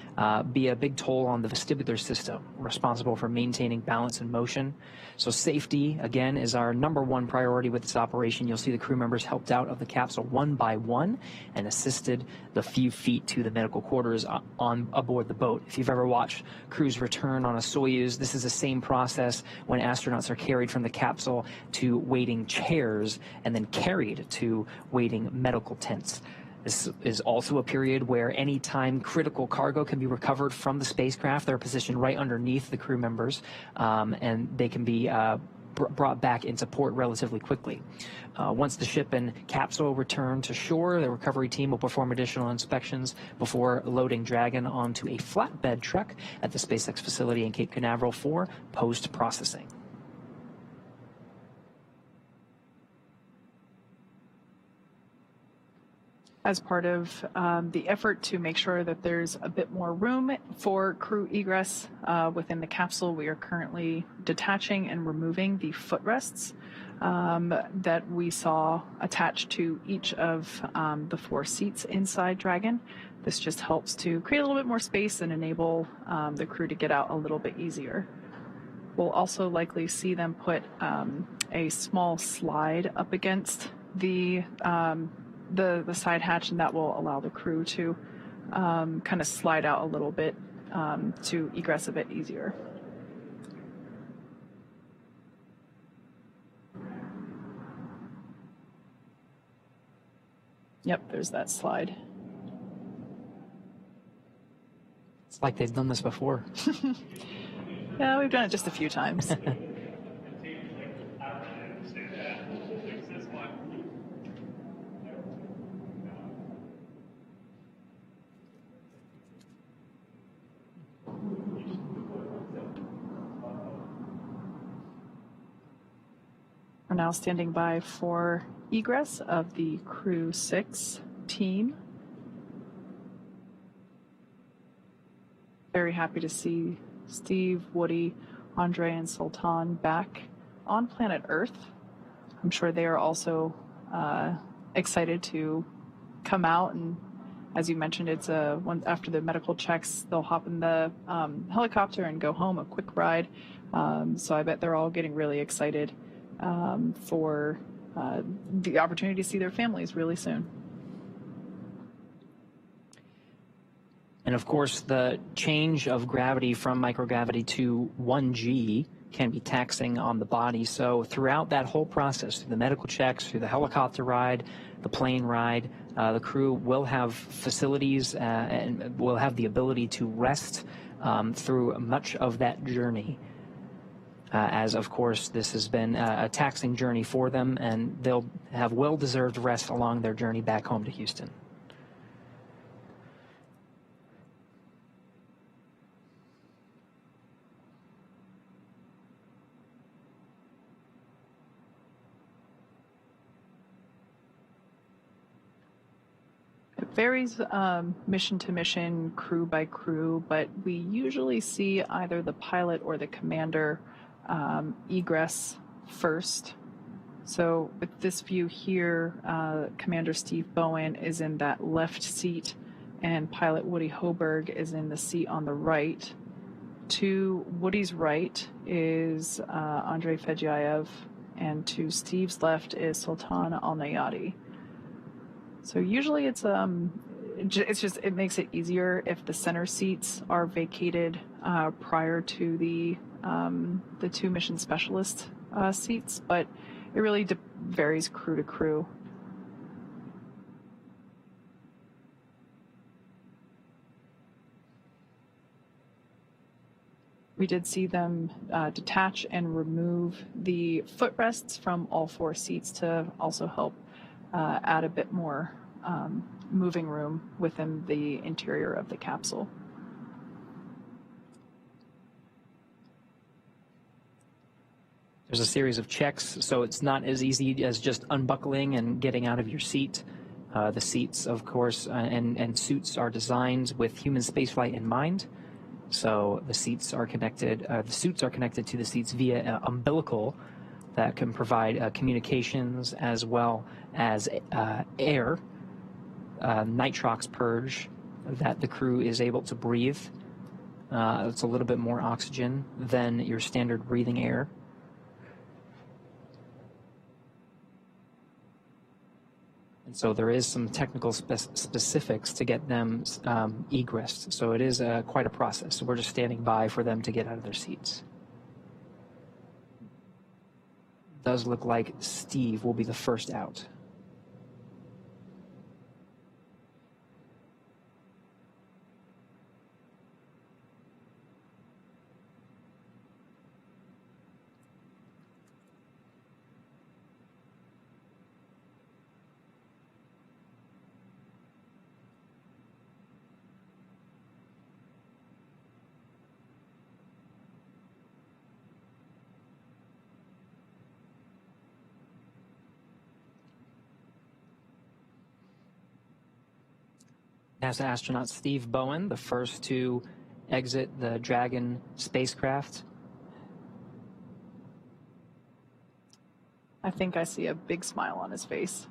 be a big toll on the vestibular system, responsible for maintaining balance and motion. So safety, again, is our #1 priority with this operation. You'll see the crew members helped out of the capsule one by one and assisted the few feet to the medical quarters on aboard the boat. If you've ever watched crews return on a Soyuz, this is the same process when astronauts are carried from the capsule to waiting chairs and then carried to waiting medical tents. This is also a period where any time critical cargo can be recovered from the spacecraft. They're positioned right underneath the crew members, and they can be brought back into port relatively quickly. Once the ship and capsule return to shore, the recovery team will perform additional inspections before loading Dragon onto a flatbed truck at the SpaceX facility in Cape Canaveral for post-processing. As part of the effort to make sure that there's a bit more room for crew egress within the capsule, we are currently detaching and removing the footrests that we saw attached to each of the 4 seats inside Dragon. This just helps to create a little bit more space and enable the crew to get out a little bit easier. We'll also likely see them put a small slide up against the side hatch, and that will allow the crew to kind of slide out a little bit to egress a bit easier. Yep, there's that slide. It's like they've done this before. Yeah, we've done it just a few times. We're now standing by for egress of the Crew6 team. Very happy to see Steve, Woody, Andre, and Sultan back on planet Earth. I'm sure they are also excited to come out, and as you mentioned, it's after the medical checks, they'll hop in the helicopter and go home, a quick ride. So I bet they're all getting really excited for the opportunity to see their families really soon. And of course, the change of gravity from microgravity to 1G can be taxing on the body. So throughout that whole process, through the medical checks, through the helicopter ride, the plane ride, the crew will have facilities and will have the ability to rest through much of that journey. As of course, this has been a taxing journey for them, and they'll have well-deserved rest along their journey back home to Houston. It varies mission to mission, crew by crew, but we usually see either the pilot or the commander egress first. So with this view here, Commander Steve Bowen is in that left seat, and pilot Woody Hoberg is in the seat on the right. To Woody's right is Andrei Fedyaev, and to Steve's left is Sultan Al-Nayati. So usually it makes it easier if the center seats are vacated prior to the 2 mission specialist seats, but it really varies crew to crew. We did see them detach and remove the footrests from all 4 seats to also help add a bit more moving room within the interior of the capsule. There's a series of checks, so it's not as easy as just unbuckling and getting out of your seat. The seats, of course, and suits are designed with human spaceflight in mind. So the seats are connected, the suits are connected to the seats via an umbilical that can provide communications as well as air, nitrox purge that the crew is able to breathe. It's a little bit more oxygen than your standard breathing air. And so there is some technical specifics to get them egressed. So it is quite a process. So we're just standing by for them to get out of their seats. It does look like Steve will be the first out. NASA astronaut Steve Bowen, the first to exit the Dragon spacecraft. I think I see a big smile on his face.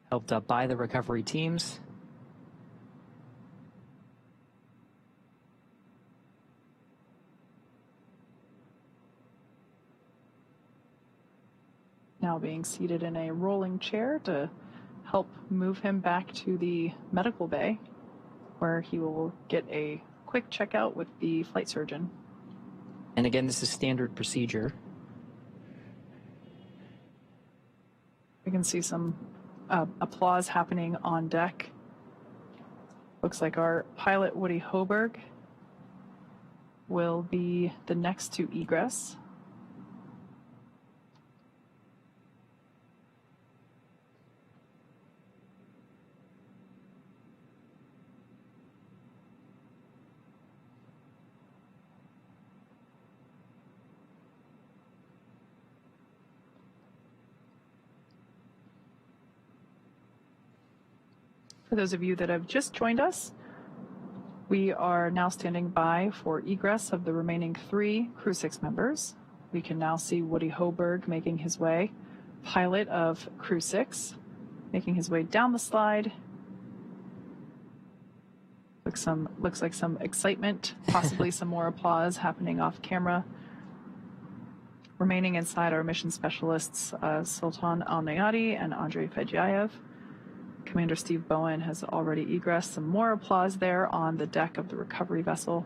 Helped up by the recovery teams. Now being seated in a rolling chair to help move him back to the medical bay, where he will get a quick checkout with the flight surgeon. And again, this is standard procedure. We can see some applause happening on deck. Looks like our pilot, Woody Hoberg, will be the next to egress. For those of you that have just joined us, we are now standing by for egress of the remaining 3 Crew6 members. We can now see Woody Hoberg making his way, pilot of Crew6, making his way down the slide. Looks like some excitement, possibly some more applause happening off camera. Remaining inside are mission specialists Sultan Al-Nayati and Andrei Fedyayev. Commander Steve Bowen has already egressed. Some more applause there on the deck of the recovery vessel.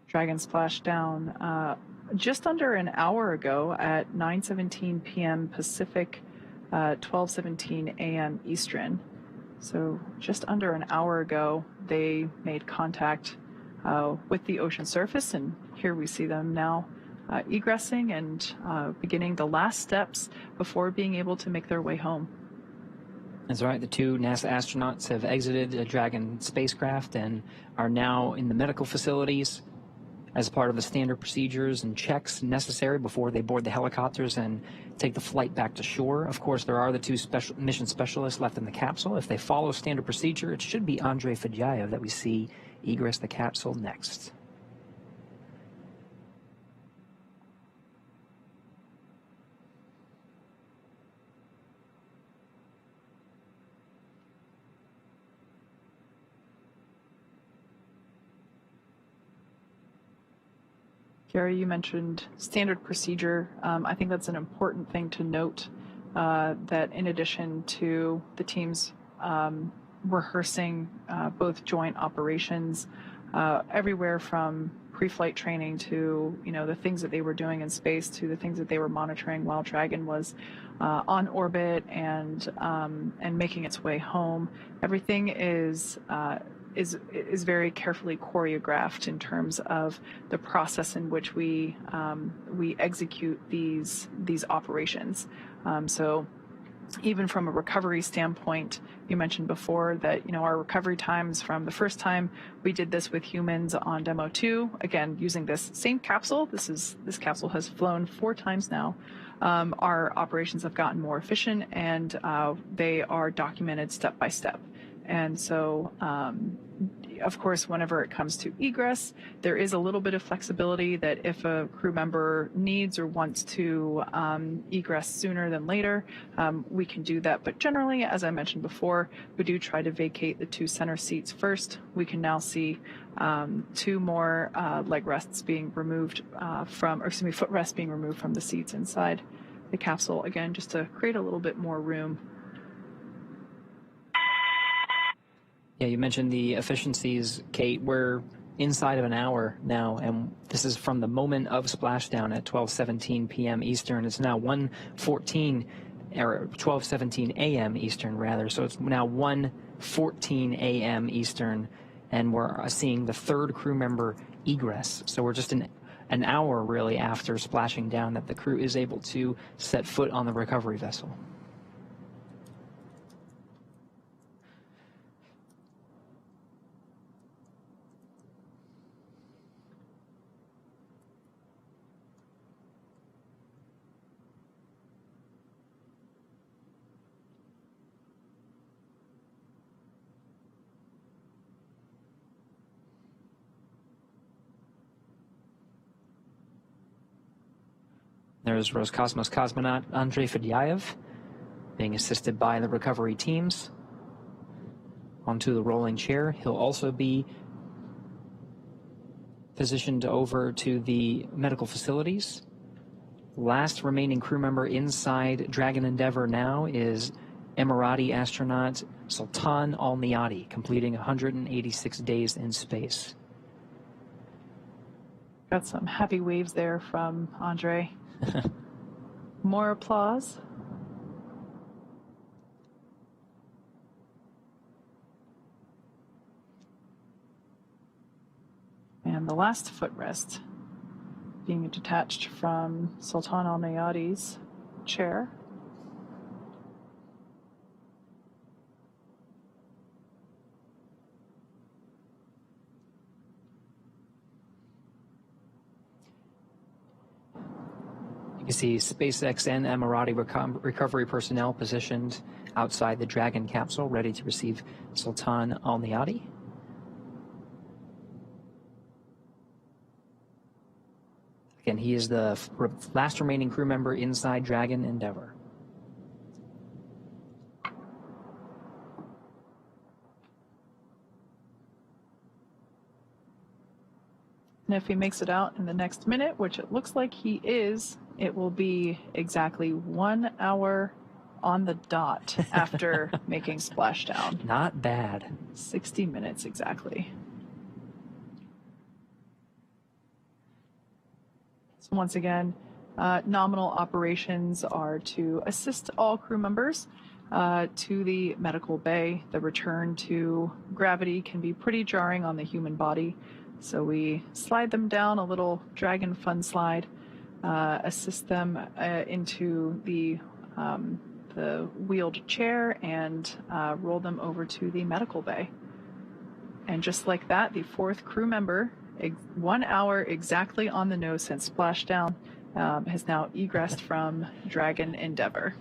Dragon splashed down just under an hour ago at 9:17 p.m. Pacific, 12:17 a.m. Eastern. So just under an hour ago, they made contact with the ocean surface, and here we see them now egressing and beginning the last steps before being able to make their way home. That's right. The 2 NASA astronauts have exited the Dragon spacecraft and are now in the medical facilities as part of the standard procedures and checks necessary before they board the helicopters and take the flight back to shore. Of course, there are the 2 mission specialists left in the capsule. If they follow standard procedure, it should be Andrei Fedyayev that we see egress the capsule next. Gary, you mentioned standard procedure. I think that's an important thing to note, that in addition to the teams rehearsing both joint operations, everywhere from pre-flight training to the things that they were doing in space to the things that they were monitoring while Dragon was on orbit and making its way home, everything is very carefully choreographed in terms of the process in which we execute these operations. So even from a recovery standpoint, you mentioned before that, our recovery times from the first time we did this with humans on Demo 2, again, using this same capsule, this capsule has flown 4 times now. Our operations have gotten more efficient, and they are documented step by step. And so, of course, whenever it comes to egress, there is a little bit of flexibility that if a crew member needs or wants to egress sooner than later, we can do that. But generally, as I mentioned before, we do try to vacate the 2 center seats first. We can now see 2 more leg rests being removed footrests being removed from the seats inside the capsule, again, just to create a little bit more room. Yeah, you mentioned the efficiencies, Kate. We're inside of an hour now, and this is from the moment of splashdown at 12:17 p.m. Eastern. It's now 1:14, or 12:17 a.m. Eastern, rather. So it's now 1:14 a.m. Eastern, and we're seeing the 3rd crew member egress. So we're just an hour, really, after splashing down that the crew is able to set foot on the recovery vessel. There's Roscosmos cosmonaut Andrei Fedyaev being assisted by the recovery teams onto the rolling chair. He'll also be positioned over to the medical facilities. Last remaining crew member inside Dragon Endeavour now is Emirati astronaut Sultan Al-Niyati, completing 186 days in space. Got some happy waves there from Andre. More applause. And the last footrest being detached from Sultan Al-Niyati's chair. You see SpaceX and Emirati recovery personnel positioned outside the Dragon capsule, ready to receive Sultan Al-Niyati. Again, he is the last remaining crew member inside Dragon Endeavour. And if he makes it out in the next minute, which it looks like he is, it will be exactly 1 hour on the dot after making splashdown. Not bad. 60 minutes exactly. So once again, nominal operations are to assist all crew members to the medical bay. The return to gravity can be pretty jarring on the human body. So we slide them down a little Dragon fun slide, assist them into the wheeled chair, and roll them over to the medical bay. And just like that, the 4th crew member, 1 hour exactly on the nose since splashdown, has now egressed from Dragon Endeavour.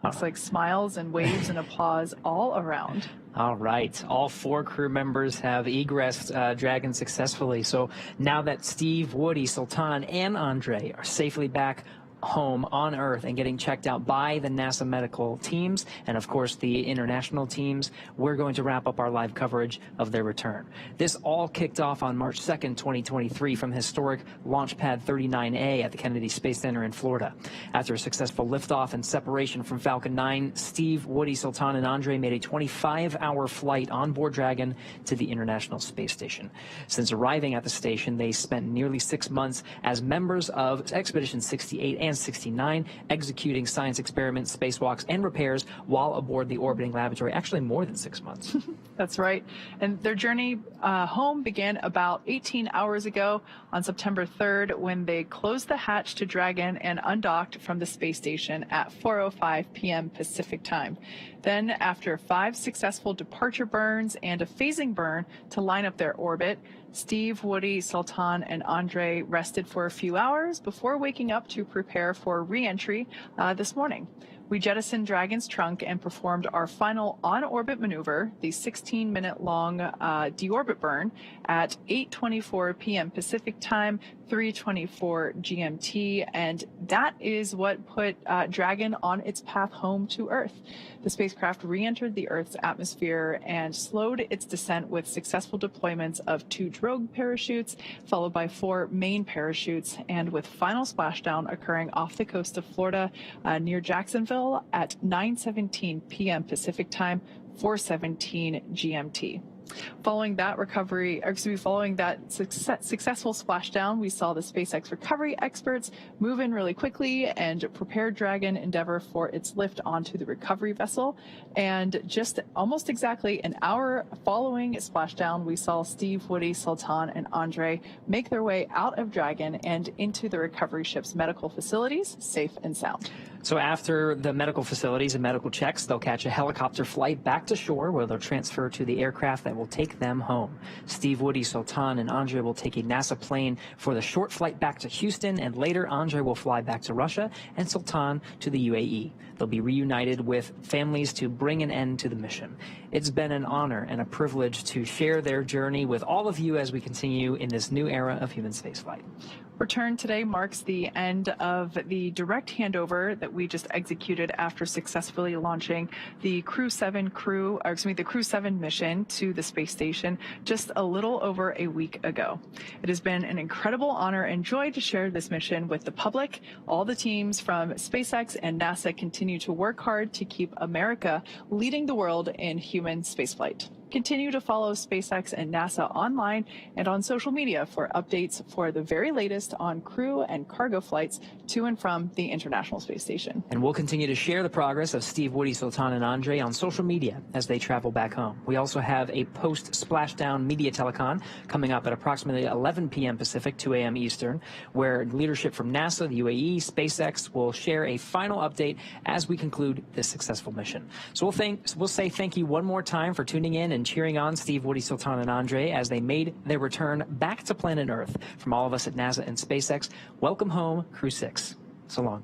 Looks like smiles and waves and applause all around. All right. All 4 crew members have egressed Dragon successfully. So now that Steve, Woody, Sultan, and Andre are safely back home on Earth and getting checked out by the NASA medical teams and, of course, the international teams, we're going to wrap up our live coverage of their return. This all kicked off on March 2nd, 2023 from historic Launch Pad 39A at the Kennedy Space Center in Florida. After a successful liftoff and separation from Falcon 9, Steve, Woody, Sultan, and Andre made a 25-hour flight on board Dragon to the International Space Station. Since arriving at the station, they spent nearly 6 months as members of Expedition 68 and and 69, executing science experiments, spacewalks, and repairs while aboard the orbiting laboratory, actually more than 6 months. That's right. And their journey home began about 18 hours ago on September 3rd when they closed the hatch to Dragon and undocked from the space station at 4:05 p.m. Pacific time. Then, after 5 successful departure burns and a phasing burn to line up their orbit, Steve, Woody, Sultan, and Andre rested for a few hours before waking up to prepare for re-entry this morning. We jettisoned Dragon's trunk and performed our final on-orbit maneuver, the 16-minute-long deorbit burn, at 8:24 p.m. Pacific time, 3:24 GMT, and that is what put Dragon on its path home to Earth. The spacecraft re-entered the Earth's atmosphere and slowed its descent with successful deployments of 2 drogue parachutes, followed by 4 main parachutes, and with final splashdown occurring off the coast of Florida near Jacksonville at 9:17 p.m. Pacific time, 4:17 GMT. Following that successful splashdown, we saw the SpaceX recovery experts move in really quickly and prepare Dragon Endeavour for its lift onto the recovery vessel. And just almost exactly an hour following splashdown, we saw Steve, Woody, Sultan, and Andre make their way out of Dragon and into the recovery ship's medical facilities, safe and sound. So after the medical facilities and medical checks, they'll catch a helicopter flight back to shore where they'll transfer to the aircraft that will take them home. Steve, Woody, Sultan, and Andre will take a NASA plane for the short flight back to Houston, and later Andre will fly back to Russia and Sultan to the UAE. They'll be reunited with families to bring an end to the mission. It's been an honor and a privilege to share their journey with all of you as we continue in this new era of human spaceflight. Return today marks the end of the direct handover that we just executed after successfully launching the Crew7 mission to the space station just a little over a week ago. It has been an incredible honor and joy to share this mission with the public. All the teams from SpaceX and NASA continue to work hard to keep America leading the world in human spaceflight. Continue to follow SpaceX and NASA online and on social media for updates for the very latest on crew and cargo flights to and from the International Space Station. And we'll continue to share the progress of Steve, Woody, Sultan, and Andre on social media as they travel back home. We also have a post-splashdown media telecon coming up at approximately 11 p.m. Pacific, 2 a.m. Eastern, where leadership from NASA, the UAE, SpaceX will share a final update as we conclude this successful mission. So we'll say thank you one more time for tuning in and cheering on Steve, Woody, Sultan, and Andre as they made their return back to planet Earth. From all of us at NASA and SpaceX, welcome home, Crew6. So long.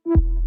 You